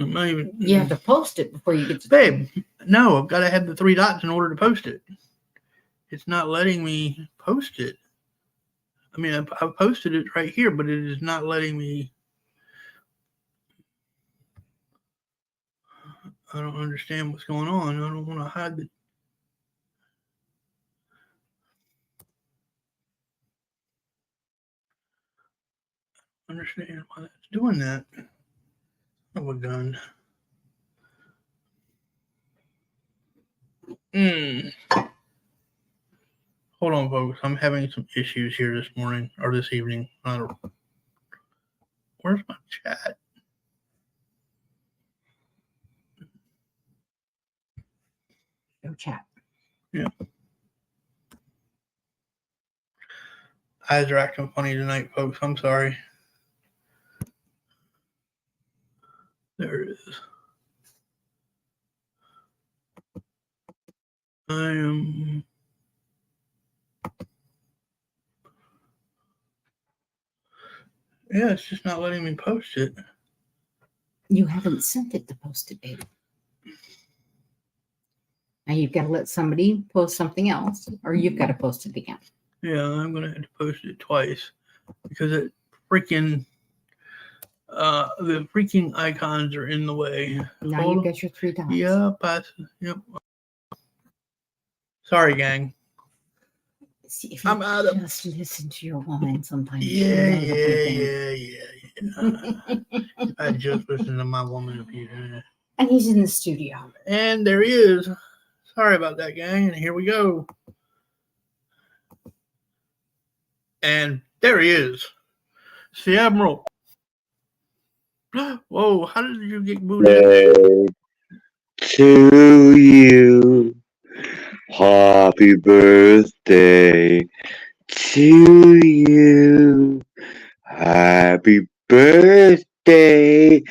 I'm not even. You have to post it before you get to. Babe, no, I've got to have the 3 dots in order to post it. It's not letting me post it. I mean, I've posted it right here, but it is not letting me. I don't understand what's going on. I don't want to hide it. Understand why that's doing that. Oh, a gun. Hold on, folks. I'm having some issues here this morning or this evening. Where's my chat? No chat. Yeah. Eyes are acting funny tonight, folks. I'm sorry. There it is. I am. Yeah, it's just not letting me post it. You haven't sent it to post it, baby. Now you've got to let somebody post something else, or you've got to post it again. Yeah, I'm gonna have to post it twice because it freaking the freaking icons are in the way. Now you get your 3 dots. Yep. Sorry, gang. See, if you just listen to your woman sometimes. Yeah. I just listened to my woman a few times. And he's in the studio. And there he is. Sorry about that, gang. And here we go. And there he is. It's the Admiral. Whoa, how did you get booted? To you. Happy birthday to you. Happy birthday,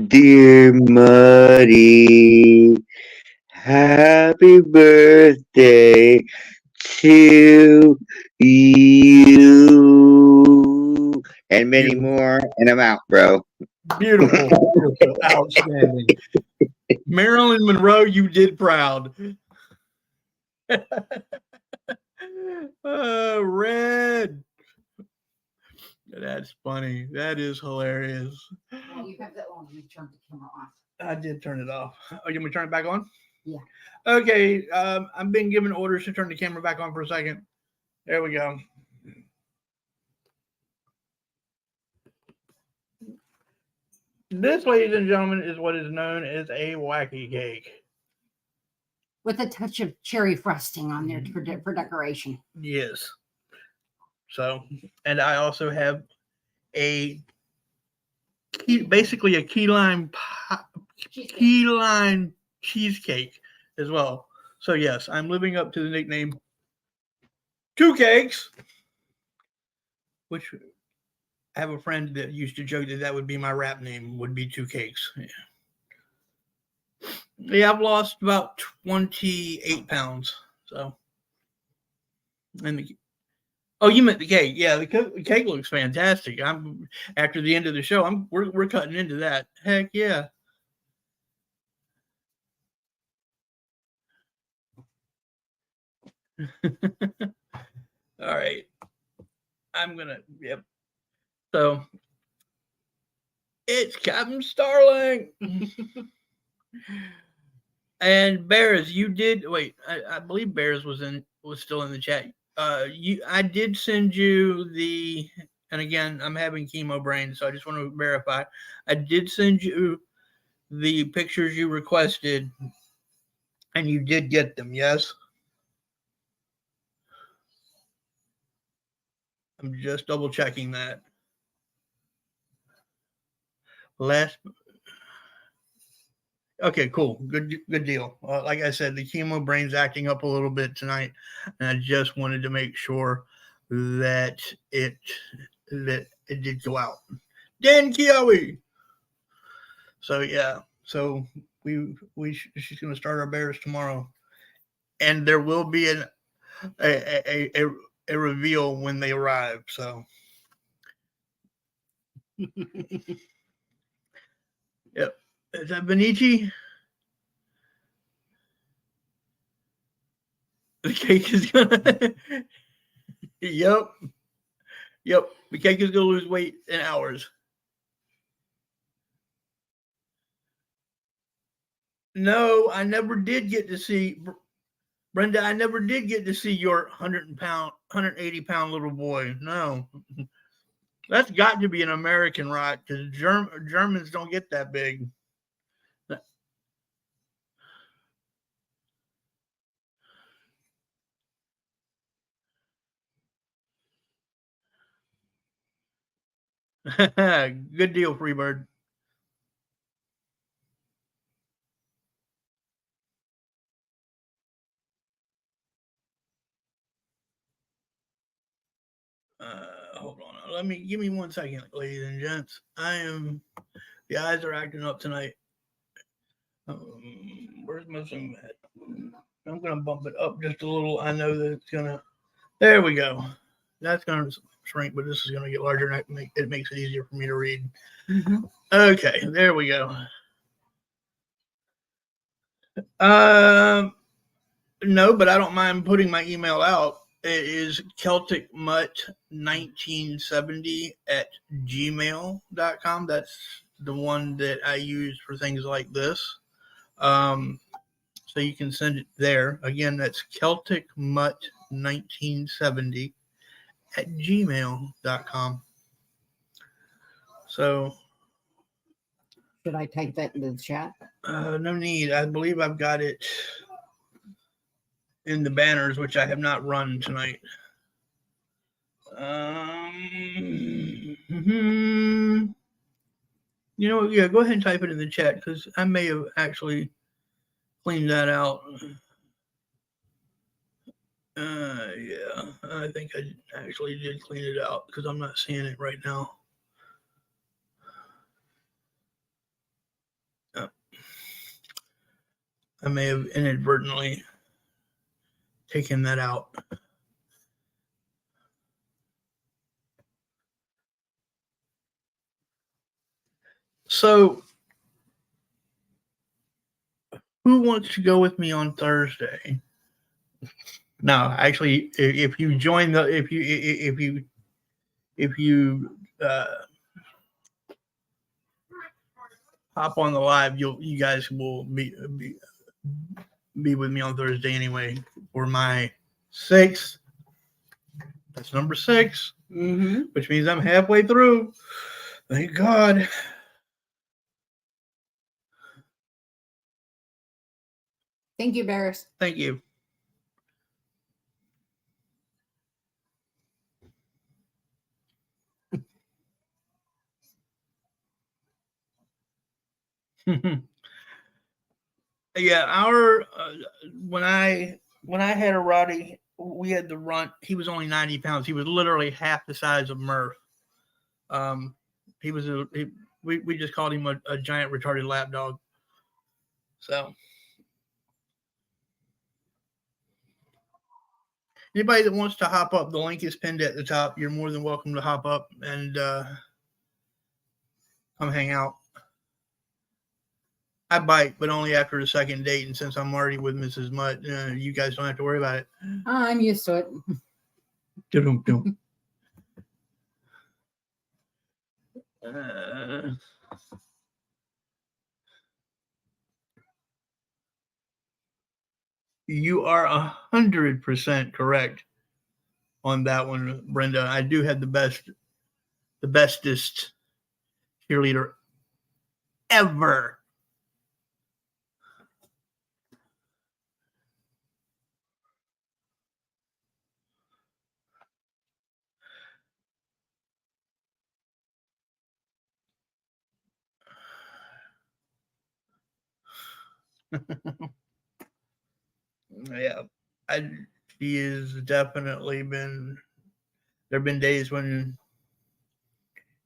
dear Muddy. Happy birthday to you. And many more. And I'm out, bro. Beautiful. Outstanding. Marilyn Monroe, you did proud. Red. That's funny. That is hilarious. Well, you have that one. You turned the camera off. I did turn it off. Oh, you want me to turn it back on? Yeah. Okay. I've been given orders to turn the camera back on for a second. There we go. This, ladies and gentlemen, is what is known as a wacky cake. With a touch of cherry frosting on there for decoration. Yes. So, and I also have basically a key lime cheesecake as well. So yes, I'm living up to the nickname Two Cakes, which I have a friend that used to joke that would be my rap name, would be Two Cakes. Yeah, I've lost about 28 pounds. So, and oh, you meant the cake? Yeah, the cake looks fantastic. After the end of the show, we're cutting into that. Heck yeah. All right. Yep. So it's Captain Starling. And Bears, you did wait. I believe Bears was still in the chat. I did send you and again, I'm having chemo brain, so I just want to verify. I did send you the pictures you requested, and you did get them, yes? I'm just double checking that. Okay, cool. Good deal. Like I said, the chemo brain's acting up a little bit tonight, and I just wanted to make sure that it did go out. Dan Kiawe. So yeah, so she's going to start our bears tomorrow, and there will be a reveal when they arrive. So. Yep. Is that Benici? The cake is gonna. Yep. The cake is gonna lose weight in hours. No, I never did get to see Brenda. I never did get to see your 180 pound little boy. No, that's got to be an American, right? Because Germans don't get that big. Good deal, Freebird. Hold on. Give me 1 second, ladies and gents. The eyes are acting up tonight. Where's my Zoom at? I'm gonna bump it up just a little. I know that it's gonna. There we go. That's gonna shrink, but this is gonna get larger, and it makes it easier for me to read. Mm-hmm. Okay, there we go. No, but I don't mind putting my email out. It is celticmutt1970 @gmail.com. That's the one that I use for things like this. So you can send it there. Again, that's celticmutt1970 @gmail.com. So Should I type that into the chat? no need. I believe I've got it in the banners, which I have not run tonight. You know, yeah, go ahead and type it in the chat because I may have actually cleaned that out. Yeah, I think I actually did clean it out because I'm not seeing it right now. I may have inadvertently taken that out. So, who wants to go with me on Thursday? No, actually, if you join the, if you hop on the live, you guys will be with me on Thursday anyway for my 6th. That's number 6, which means I'm halfway through. Thank God. Thank you, Barris. Thank you. Yeah, our when I had a Roddy, we had the runt. He was only 90 pounds. He was literally half the size of Murph. He was we just called him a giant retarded lap dog. So anybody that wants to hop up, the link is pinned at the top. You're more than welcome to hop up and come hang out. I bite, but only after the second date. And since I'm already with Mrs. Mutt, you guys don't have to worry about it. I'm used to it. You are 100% correct on that one, Brenda. I do have the bestest cheerleader ever. Yeah, she has definitely been. There have been days when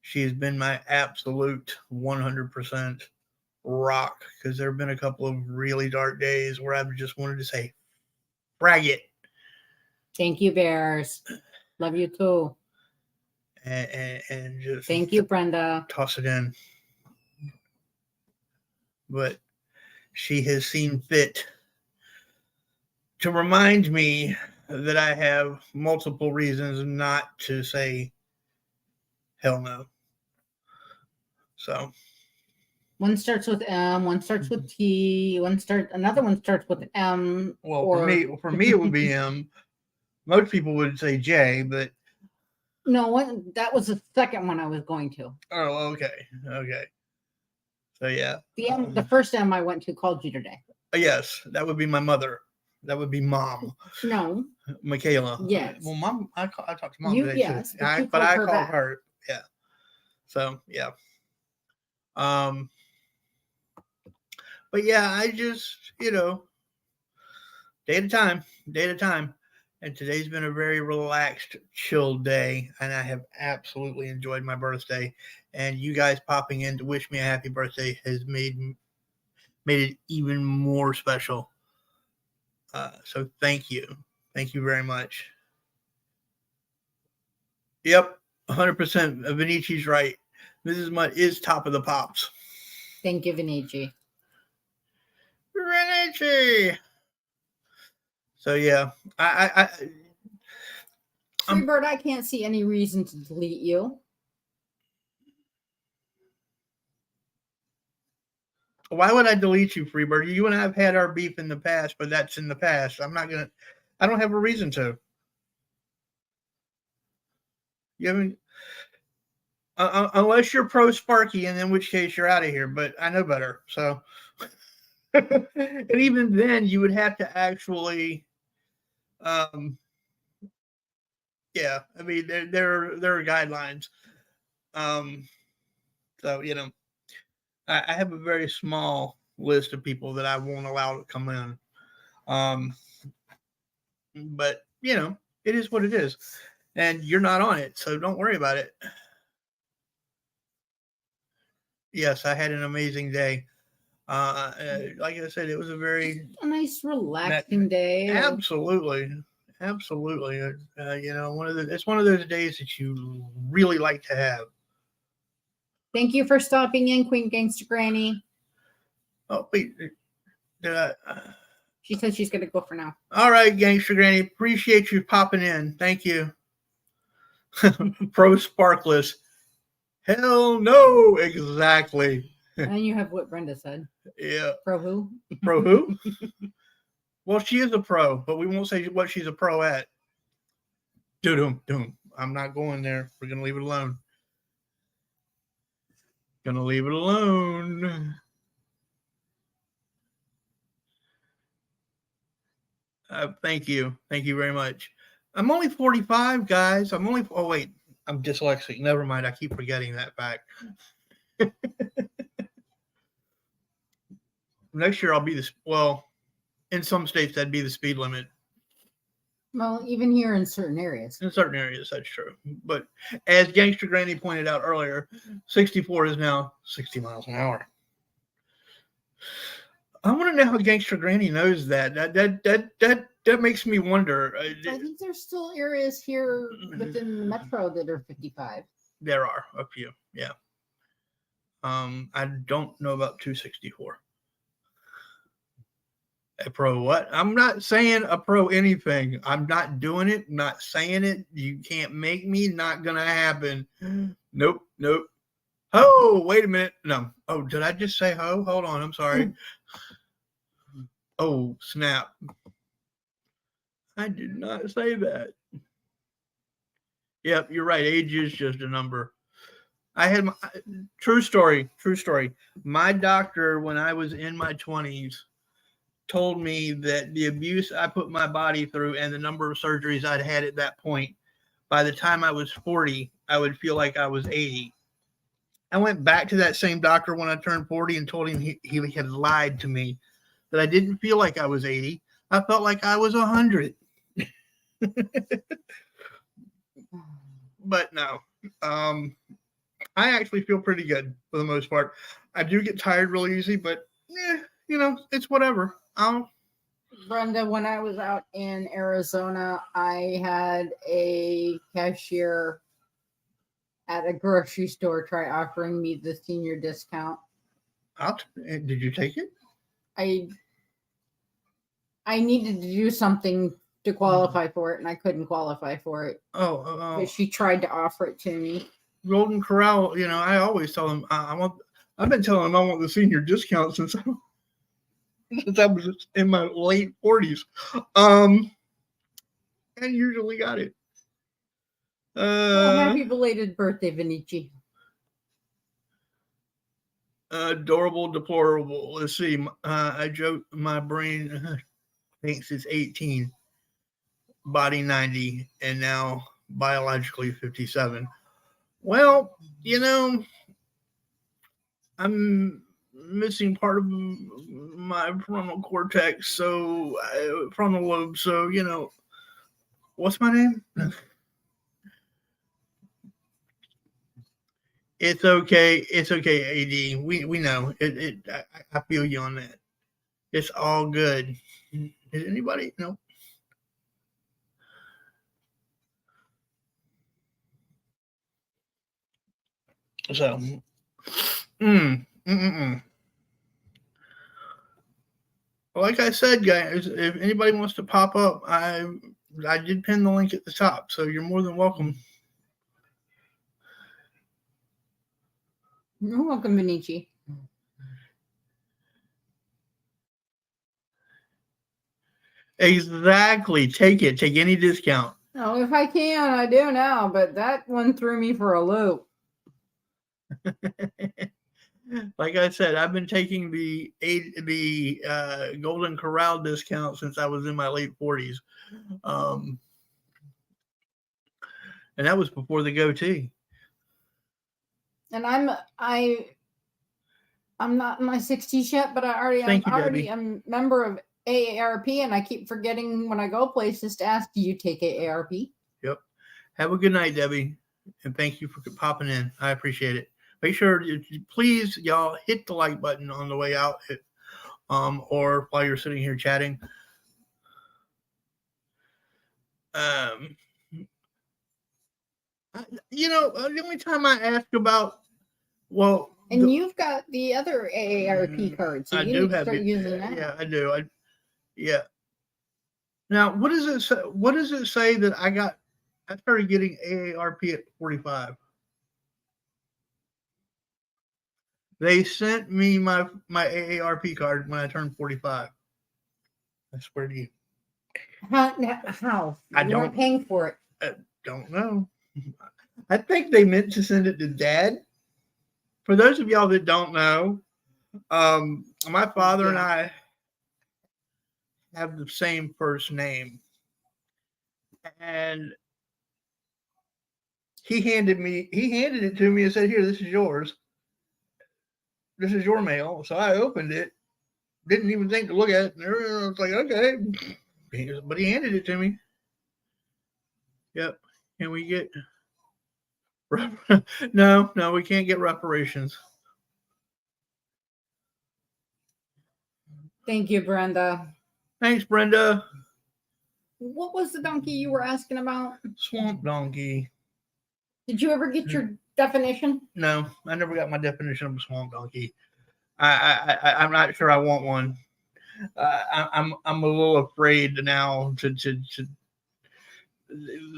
she has been my absolute 100% rock, because there have been a couple of really dark days where I've just wanted to say, "Brag it." Thank you, Bears. Love you too. And just thank you, Brenda. Toss it in. But she has seen fit to remind me that I have multiple reasons not to say hell no. So one starts with M, one starts with T, another one starts with M. Well, for me it would be M. Most people would say J, but no, that was the second one I was going to. Oh, okay. So yeah, the first M I went to called you today. Yes, that would be my mother. That would be Mom. No, Michaela. Yes. Well, Mom, I talked to Mom you, today yes, too. but I called her. her. Yeah. So yeah. But yeah, I just, day at a time, day at a time. And today's been a very relaxed, chill day, and I have absolutely enjoyed my birthday. And you guys popping in to wish me a happy birthday has made it even more special. So thank you very much. Yep, 100%. Vinici's right. Mrs. Mutt is top of the pops. Thank you, Vinici. Vinici. So yeah, Freebird, I can't see any reason to delete you. Why would I delete you, Freebird? You and I have had our beef in the past, but that's in the past. I don't have a reason to. You haven't, unless you're pro Sparky, and in which case you're out of here. But I know better. So, and even then, you would have to actually, yeah. I mean, there are guidelines. So I have a very small list of people that I won't allow to come in. But it is what it is, and you're not on it, so don't worry about it. Yes, I had an amazing day. Like I said, it was a nice, relaxing day. Absolutely. It's one of those days that you really like to have. Thank you for stopping in, Queen Gangster Granny. Oh wait, did I? She said she's gonna go for now. All right, Gangster Granny, appreciate you popping in. Thank you. Pro Sparkless. Hell no, exactly. And you have what Brenda said. Yeah. Pro who? Pro who? Well, she is a pro, but we won't say what she's a pro at. Doom. I'm not going there. We're gonna leave it alone. Thank you very much. I'm only 45, guys. Oh wait, I'm dyslexic. Never mind. I keep forgetting that fact. Next year I'll be in some states that'd be the speed limit. Well, even here in certain areas. In certain areas, that's true. But as Gangster Granny pointed out earlier, 64 is now 60 miles an hour. I want to know how Gangster Granny knows that. That makes me wonder. I think there's still areas here within the metro that are 55. There are a few, yeah. I don't know about 264. A pro what? I'm not saying a pro anything. I'm not doing it. Not saying it. You can't make me. Not gonna happen. Nope. Oh, wait a minute. No. Oh, did I just say ho? Hold on. I'm sorry. Oh, snap. I did not say that. Yep, you're right. Age is just a number. I had true story. My doctor, when I was in my 20s, told me that the abuse I put my body through and the number of surgeries I'd had at that point, by the time I was 40, I would feel like I was 80. I went back to that same doctor when I turned 40 and told him he had lied to me, that I didn't feel like I was 80. I felt like I was 100. But no, I actually feel pretty good for the most part. I do get tired really easy, but it's whatever. Brenda, when I was out in Arizona, I had a cashier at a grocery store try offering me the senior discount. Did you take it? I needed to do something to qualify for it, and I couldn't qualify for it. But she tried to offer it to me. Golden Corral, I always tell them I've been telling them I want the senior discount since I was in my late 40s. I usually got it. Happy belated birthday, Vinici. Adorable, deplorable. Let's see. I joke. My brain thinks it's 18, body 90, and now biologically 57. Well, you know, I'm missing part of my frontal cortex, frontal lobe. So, you know, what's my name? It's okay. It's okay, AD. We know it. I feel you on that. It's all good. Is anybody? No. So, like I said, guys, if anybody wants to pop up, I did pin the link at the top, so you're more than welcome. You're welcome, Benici. Exactly. Take it. Take any discount. Oh, if I can, I do now, but that one threw me for a loop. Like I said, I've been taking the Golden Corral discount since I was in my late 40s. And that was before the goatee. And I'm not in my 60s yet, but I'm already a member of AARP, and I keep forgetting when I go places to ask, do you take AARP? Yep. Have a good night, Debbie, and thank you for popping in. I appreciate it. Make sure, please, y'all, hit the like button on the way out, or while you're sitting here chatting. You know, the only time I ask about, well, and you've got the other AARP card, so you need to start using that. Yeah, I do. Yeah. Now, what does it say? What does it say that I got? I started getting AARP at 45. They sent me my AARP card when I turned 45. I swear to you. How? You weren't paying for it. I don't know. I think they meant to send it to Dad. For those of y'all that don't know, my father and I have the same first name, and he handed it to me and said, "Here, this is yours. This is your mail." So I opened it, didn't even think to look at it, and I was like, "Okay," but he handed it to me. Yep. Can we get? No, we can't get reparations. Thank you, Brenda. Thanks, Brenda. What was the donkey you were asking about? Swamp donkey. Did you ever get your definition? No, I never got my definition of a swamp donkey. I'm not sure I want one. I'm a little afraid now to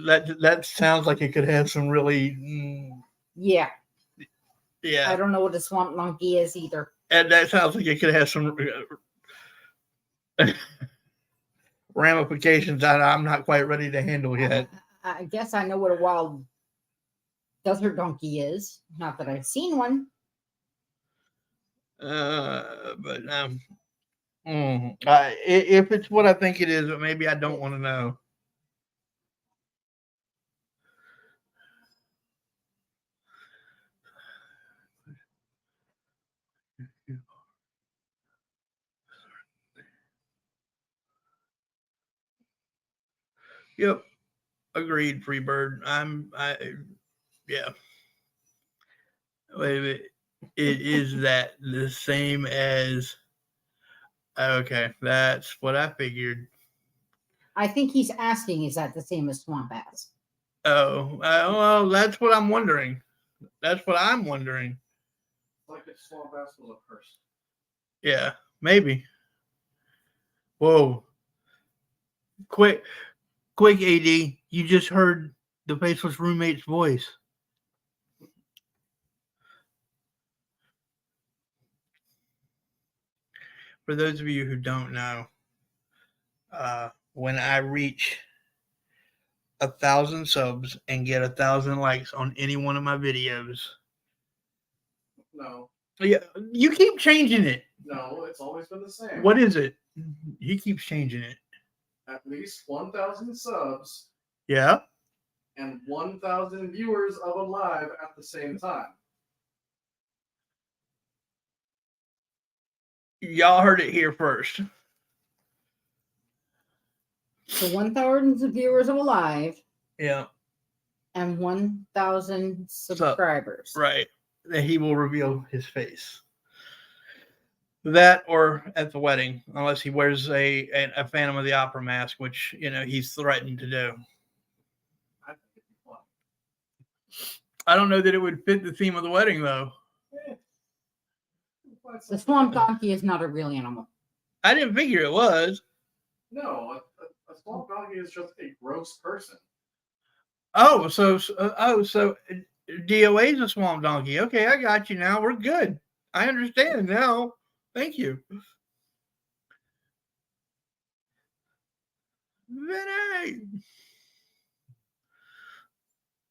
that sounds like it could have some really yeah. I don't know what a swamp donkey is either. And that sounds like it could have some ramifications that I'm not quite ready to handle yet. I guess I know what a wild desert donkey is. Not that I've seen one. But if it's what I think it is, but maybe I don't want to know. Yep. Agreed, Freebird. Yeah. Wait a minute. Is that the same as? Okay, that's what I figured. I think he's asking, is that the same as swamp ass? Oh, well, that's what I'm wondering. That's what I'm wondering. Like if swamp ass was a person. Yeah, maybe. Whoa. Quick, AD. You just heard the faceless roommate's voice. For those of you who don't know, when I reach 1,000 subs and get 1,000 likes on any one of my videos. No. Yeah, you keep changing it. No, it's always been the same. What is it? He keeps changing it. At least 1,000 subs. Yeah. and 1,000 viewers of a live at the same time. Y'all heard it here first. So 1,000 viewers of Alive Yeah, and 1,000 subscribers. right. That he will reveal his face. That or at the wedding, unless he wears a Phantom of the Opera mask, which he's threatened to do. I think it'd be fun. I don't know that it would fit the theme of the wedding, though. The swamp donkey is not a real animal. I didn't figure it was. No, a swamp donkey is just a gross person. Oh, so DOA is a swamp donkey. Okay, I got you now. We're good. I understand now. Thank you. Vinny.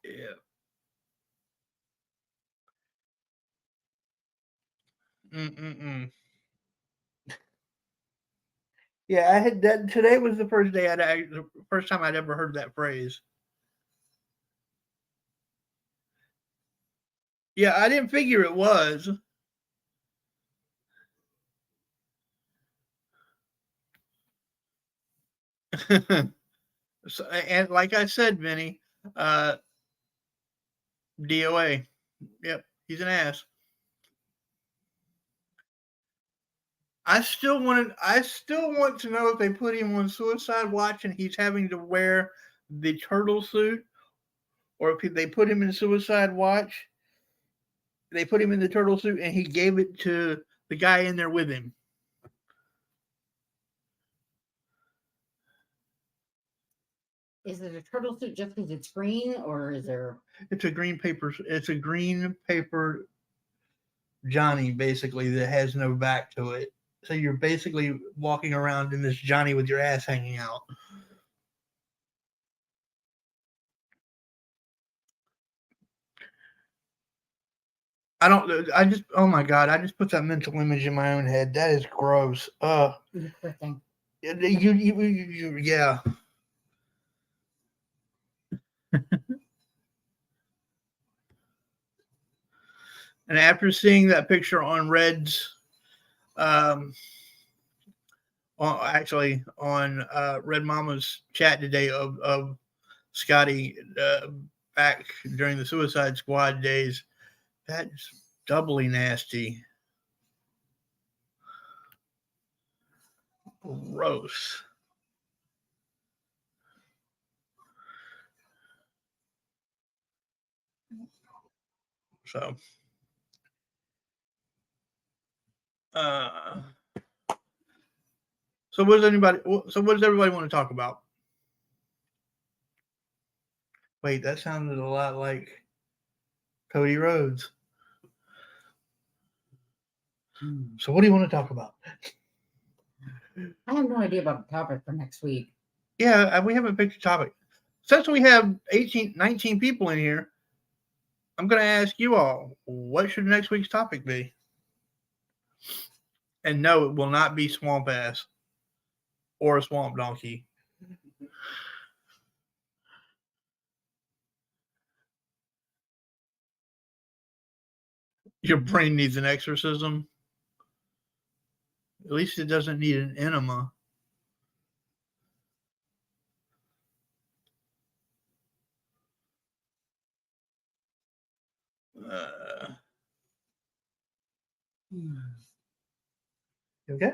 Yeah. Yeah, I had that. Today was the first day the first time I'd ever heard that phrase. Yeah, I didn't figure it was. So, and like I said, Vinny, DOA. Yep, he's an ass. I still want to know if they put him on suicide watch and he's having to wear the turtle suit, or if they put him in suicide watch, they put him in the turtle suit and he gave it to the guy in there with him. Is it a turtle suit just because it's green, or is there? It's a green paper. It's a green paper Johnny, basically, that has no back to it. So you're basically walking around in this Johnny with your ass hanging out. Oh my God, I just put that mental image in my own head. That is gross. Yeah. And after seeing that picture on Red's, on Red Mama's chat today of Scotty back during the Suicide Squad days, that's doubly nasty. Gross. So, so what does everybody want to talk about? Wait, that sounded a lot like Cody Rhodes. So what do you want to talk about? I have no idea about the topic for next week. Yeah, we haven't picked a topic. Since we have 19 people in here, I'm going to ask you all, what should next week's topic be? And no, it will not be swamp ass or a swamp donkey. Your brain needs an exorcism. At least it doesn't need an enema. Okay.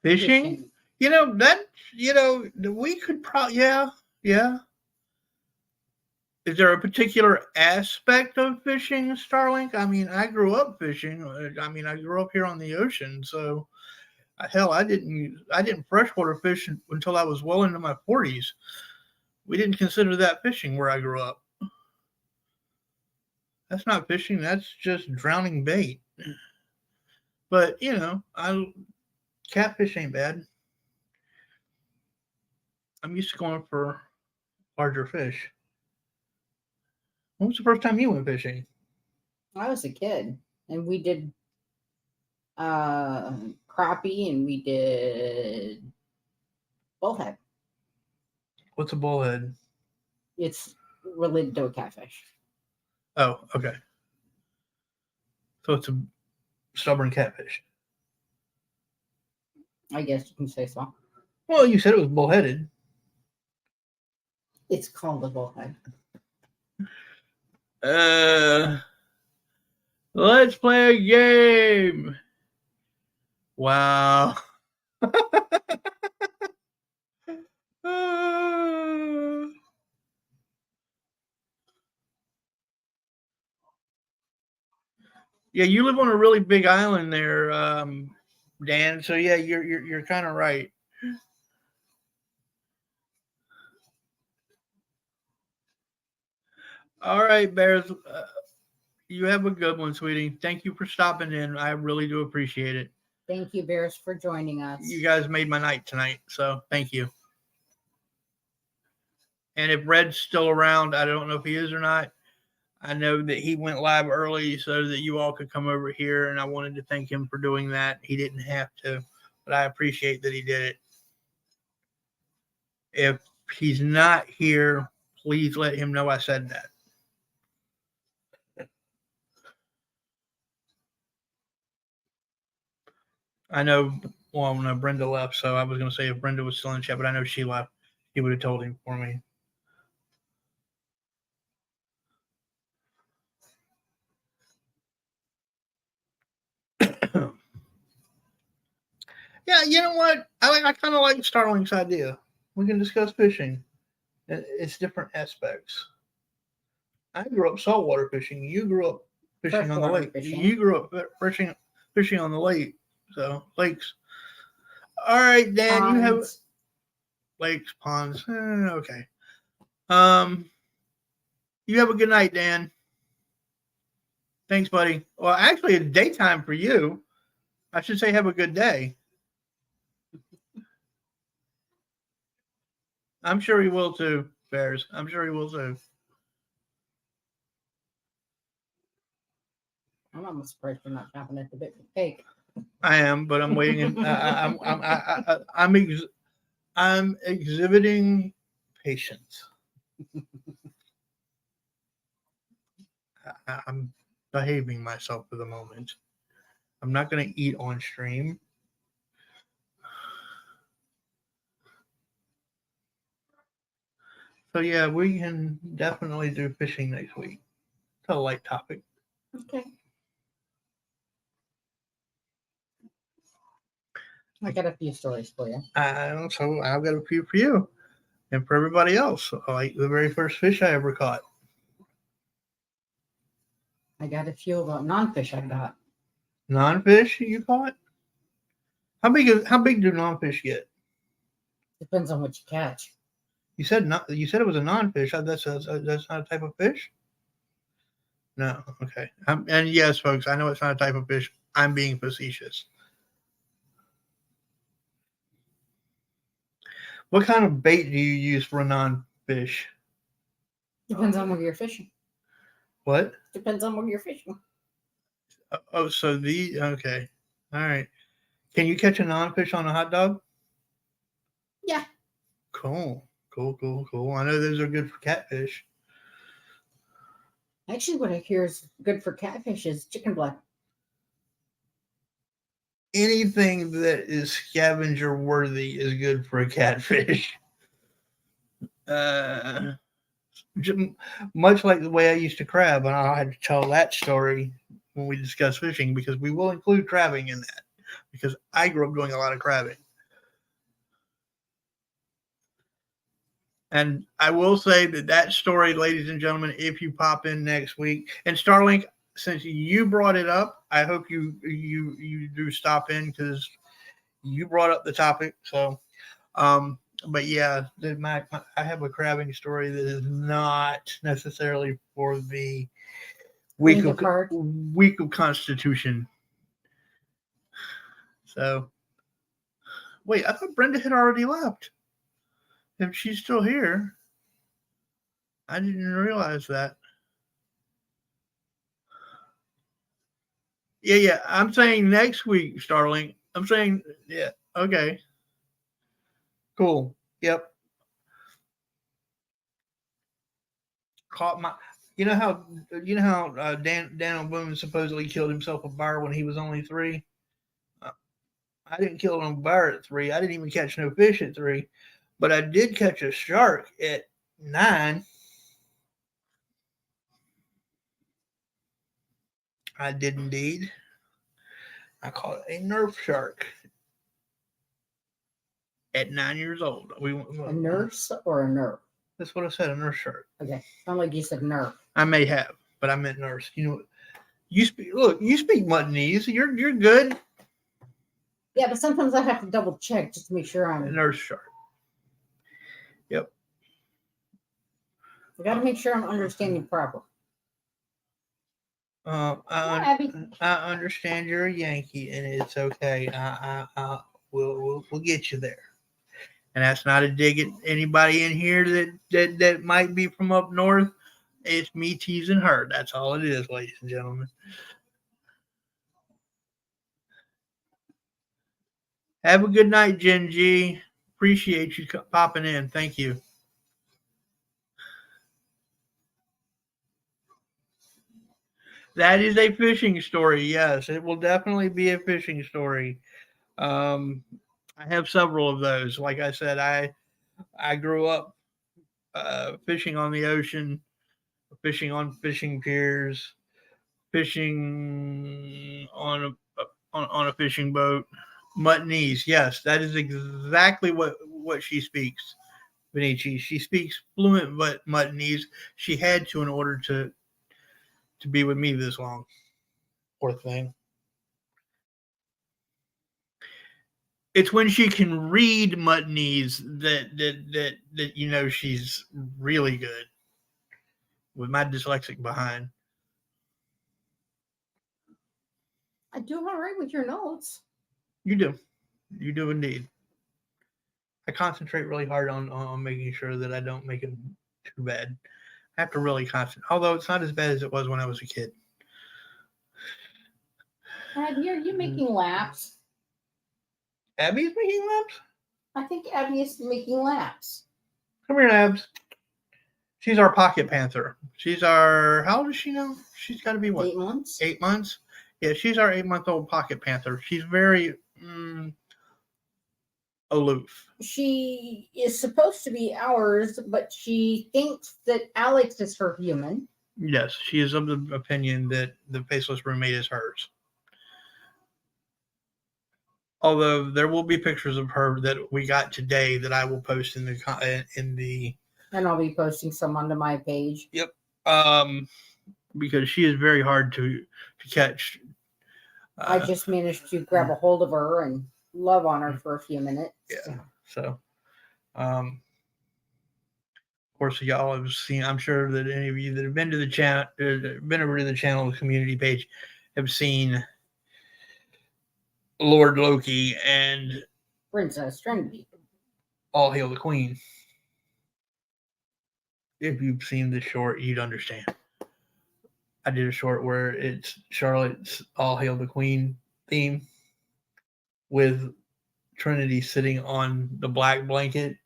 Fishing? We could probably, yeah. Is there a particular aspect of fishing, Starlink? I mean, I grew up fishing. I grew up here on the ocean, so hell, I didn't freshwater fish until I was well into my 40s. We didn't consider that fishing where I grew up. That's not fishing. That's just drowning bait. But catfish ain't bad. I'm used to going for larger fish. When was the first time you went fishing? I was a kid, and we did crappie, and we did Bullhead. What's a bullhead? It's related to a catfish. Oh, okay. So it's a stubborn catfish. I guess you can say so. Well, you said it was bullheaded. It's called a bullhead. Let's play a game. Wow. Yeah, you live on a really big island there, Dan. So yeah, you're kind of right. All right, Bears. You have a good one, sweetie. Thank you for stopping in. I really do appreciate it. Thank you, Bears, for joining us. You guys made my night tonight, so thank you. And if Red's still around, I don't know if he is or not. I know that he went live early so that you all could come over here, and I wanted to thank him for doing that. He didn't have to, but I appreciate that he did it. If he's not here, please let him know I said that. I know, well, no, Brenda left, so I was going to say if Brenda was still in the chat, but I know she left. He would have told him for me. Yeah, you know what? I kind of like Starling's idea. We can discuss fishing. It's different aspects. I grew up saltwater fishing. You grew up fishing on the Freshwater lake. fishing. You grew up fishing on the lake. So lakes. All right, Dan. You have Ponds. lakes, ponds. Okay. You have a good night, Dan. Thanks, buddy. Well, actually, it's daytime for you. I should say have a good day. I'm sure he will too, Bears. I'm sure he will too. I'm almost surprised you're not chopping at the bit for cake. I am, but I'm waiting. I'm exhibiting patience. I'm behaving myself for the moment. I'm not going to eat on stream. So yeah, we can definitely do fishing next week. It's a light topic. Okay. I got a few stories for you. So I've got a few for you and for everybody else. Like the very first fish I ever caught. I got a few about non-fish I got. Non-fish you caught? How big do non-fish get? Depends on what you catch. You said not. You said it was a non-fish. That's not a type of fish. No. Okay. And yes, folks, I know it's not a type of fish. I'm being facetious. What kind of bait do you use for a non-fish? Depends on where you're fishing. What? Depends on where you're fishing. Oh, so okay. All right. Can you catch a non-fish on a hot dog? Yeah. Cool. I know those are good for catfish. Actually, what I hear is good for catfish is chicken blood. Anything that is scavenger worthy is good for a catfish. Much like the way I used to crab, and I had to tell that story when we discuss fishing because we will include crabbing in that because I grew up doing a lot of crabbing. And I will say that story, ladies and gentlemen, if you pop in next week, and Starlink, since you brought it up, I hope you do stop in because you brought up the topic. So, but yeah, I have a crabbing story that is not necessarily for the week of Constitution. So, wait, I thought Brenda had already left. If she's still here, I didn't realize that. Yeah. I'm saying next week, Starlink. I'm saying, yeah, okay. Cool. Yep. Caught my. You know how Daniel Boone supposedly killed himself with fire when he was only 3. I didn't kill no bear at 3. I didn't even catch no fish at 3, but I did catch a shark at 9. I did indeed. I caught a Nerf shark at 9 years old. A nurse or a nerf? That's what I said, a nurse shark. Okay, sound like you said nerf. I may have, but I meant nurse. You know, you speak Muttonese. You're good. Yeah, but sometimes I have to double check just to make sure A I'm. nurse shark. Yep. I got to make sure I'm understanding properly. I understand you're a Yankee, and it's okay. We'll get you there. And that's not a dig at anybody in here that might be from up north. It's me teasing her. That's all it is, ladies and gentlemen. Have a good night, Jen G. Appreciate you popping in. Thank you. That is a fishing story. Yes, it will definitely be a fishing story. I have several of those. Like I said, I grew up fishing on the ocean, fishing on fishing piers, fishing on a fishing boat. Muttonese, yes, that is exactly what she speaks. Benici, she speaks fluent Muttonese. She had to in order to be with me this long. Poor thing. It's when she can read Muttonese that you know she's really good. With my dyslexic behind. I do all right with your notes. You do. You do indeed. I concentrate really hard on making sure that I don't make it too bad. I have to really concentrate. Although it's not as bad as it was when I was a kid. Abby, are you making laps? Abby's making laps? I think Abby is making laps. Come here, Abs. She's our pocket panther. She's our, how old is she now? She's got to be what? 8 months. 8 months? Yeah, she's our 8-month-old pocket panther. She's very aloof. She is supposed to be ours, but she thinks that Alex is her human. Yes, she is of the opinion that the faceless roommate is hers. Although there will be pictures of her that we got today that I will post in the. And I'll be posting some onto my page. Yep. Because she is very hard to catch. I just managed to grab a hold of her and love on her for a few minutes. Yeah. So, of course, y'all have seen. I'm sure that any of you that have been to the channel, been over to the channel, the community page, have seen Lord Loki and Princess Trinity. All Hail the Queen. If you've seen the short, you'd understand. I did a short where it's Charlotte's All Hail the Queen theme with Trinity sitting on the black blanket,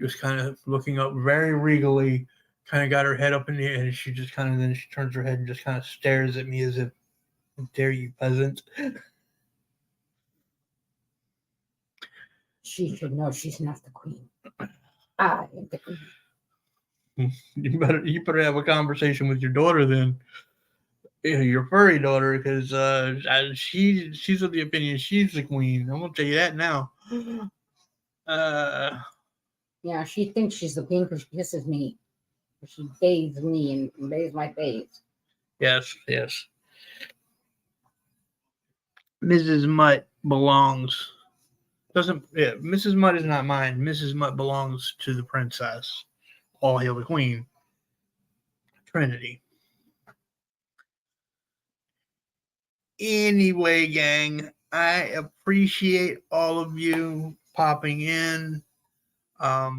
just kind of looking up very regally, kind of got her head up in the air, and she just kind of, then she turns her head and just kind of stares at me as if, dare you, peasant. She should know she's not the queen. I am the queen. You better have a conversation with your daughter then, your furry daughter, because she's of the opinion she's the queen. I'm gonna tell you that now. Yeah, she thinks she's the queen because she kisses me. She bathes me and bathes my face. Yes. Mrs. Mutt belongs. Mrs. Mutt is not mine. Mrs. Mutt belongs to the princess. All Hail the Queen. Trinity. Anyway, gang, I appreciate all of you popping in. I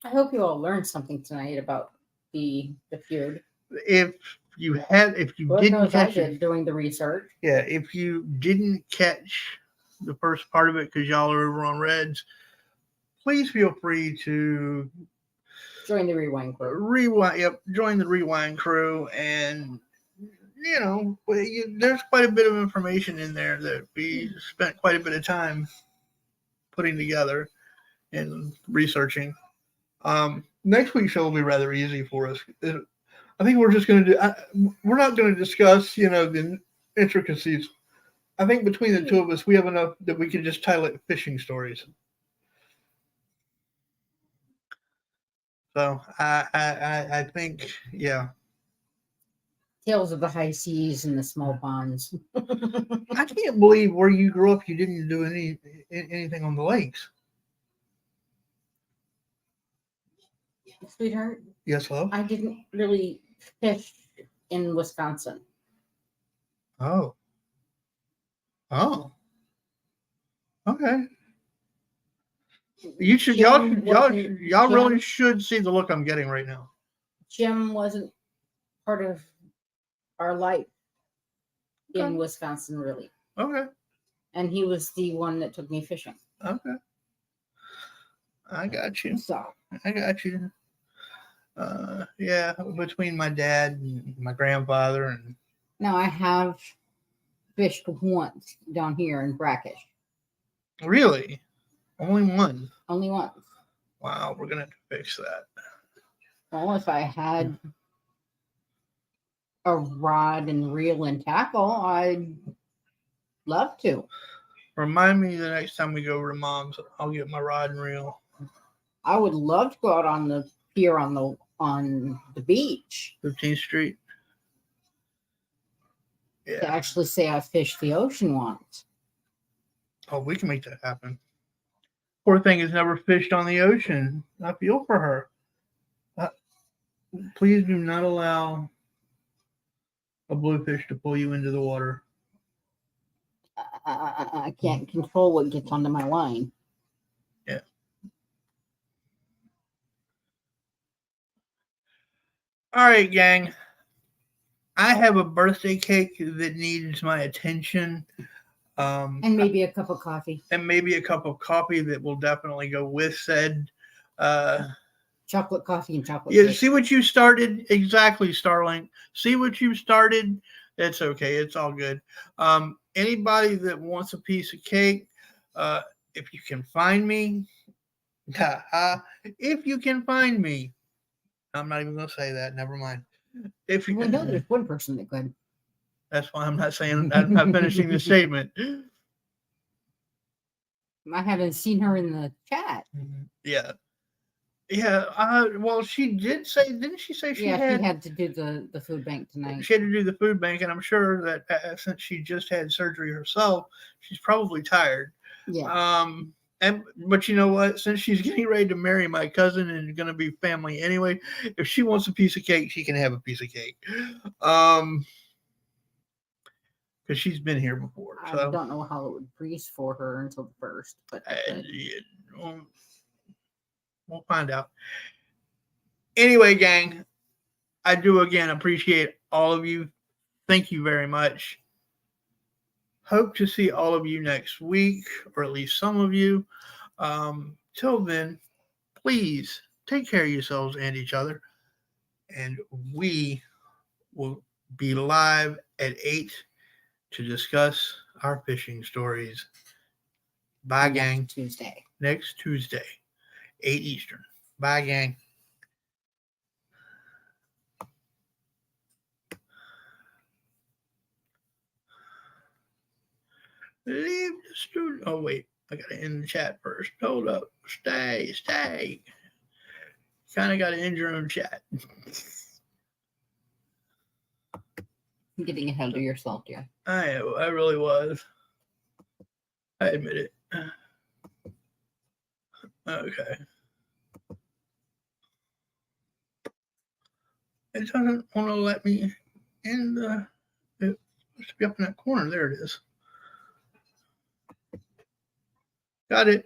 hope you all learned something tonight about the feud. If you Lord didn't knows catch I it, did doing the research. yeah, if you didn't catch the first part of it because y'all are over on Reds, please feel free to Join the rewind crew. join the rewind crew, and there's quite a bit of information in there that we spent quite a bit of time putting together and researching. Next week's show will be rather easy for us. I think we're just going to we're not going to discuss, the intricacies. I think between the two of us, we have enough that we can just title it fishing stories. So I think, yeah. Tales of the high seas and the small ponds. I can't believe where you grew up, you didn't do anything on the lakes. Sweetheart, Yes, love? I didn't really fish in Wisconsin. Oh. Okay. You should y'all really should see the look I'm getting right now. Jim wasn't part of our life in Wisconsin, really. Okay. And he was the one that took me fishing. Okay. I got you. So I got you. Yeah, between my dad and my grandfather and now I have fished once down here in Brackish. really only one. Only once. Wow, we're gonna have to fix that. Well, if I had a rod and reel and tackle, I'd love to. Remind me the next time we go over to Mom's, I'll get my rod and reel. I would love to go out on the pier on the beach 15th Street. to Yeah. actually say I fished the ocean once. Oh, we can make that happen. Poor thing has never fished on the ocean. I feel for her. Please do not allow a bluefish to pull you into the water. I can't control what gets onto my line. Yeah. All right, gang. I have a birthday cake that needs my attention. And maybe a cup of coffee. And maybe a cup of coffee that will definitely go with said. Chocolate coffee and chocolate Yeah, cake. see what you started? Exactly, Starling. See what you started? It's okay. It's all good. Anybody that wants a piece of cake, if you can find me, if you can find me, I'm not even going to say that. Never mind. If you We know there's one person that could. That's why I'm not saying, I'm not finishing the statement. I haven't seen her in the chat. Yeah. Yeah. Well, she did say, didn't she say she had to do the food bank tonight. She had to do the food bank, and I'm sure that since she just had surgery herself, she's probably tired. Yeah. But you know what? Since she's getting ready to marry my cousin and going to be family anyway, if she wants a piece of cake, she can have a piece of cake. Because she's been here before. I So. don't know how it would freeze for her until the first, but we'll find out. Anyway, gang, I do again appreciate all of you. Thank you very much. Hope to see all of you next week, or at least some of you. Till then, please take care of yourselves and each other. And we will be live at 8 to discuss our fishing stories. Bye, gang. Next Tuesday, 8 Eastern. Bye, gang. Leave the studio. Oh, wait. I got to end the chat first. Hold up. Stay. Kind of got to end your own chat. You're getting ahead of yourself, dear. I really was. I admit it. Okay. It doesn't want to let me in the... It must be up in that corner. There it is. Got it.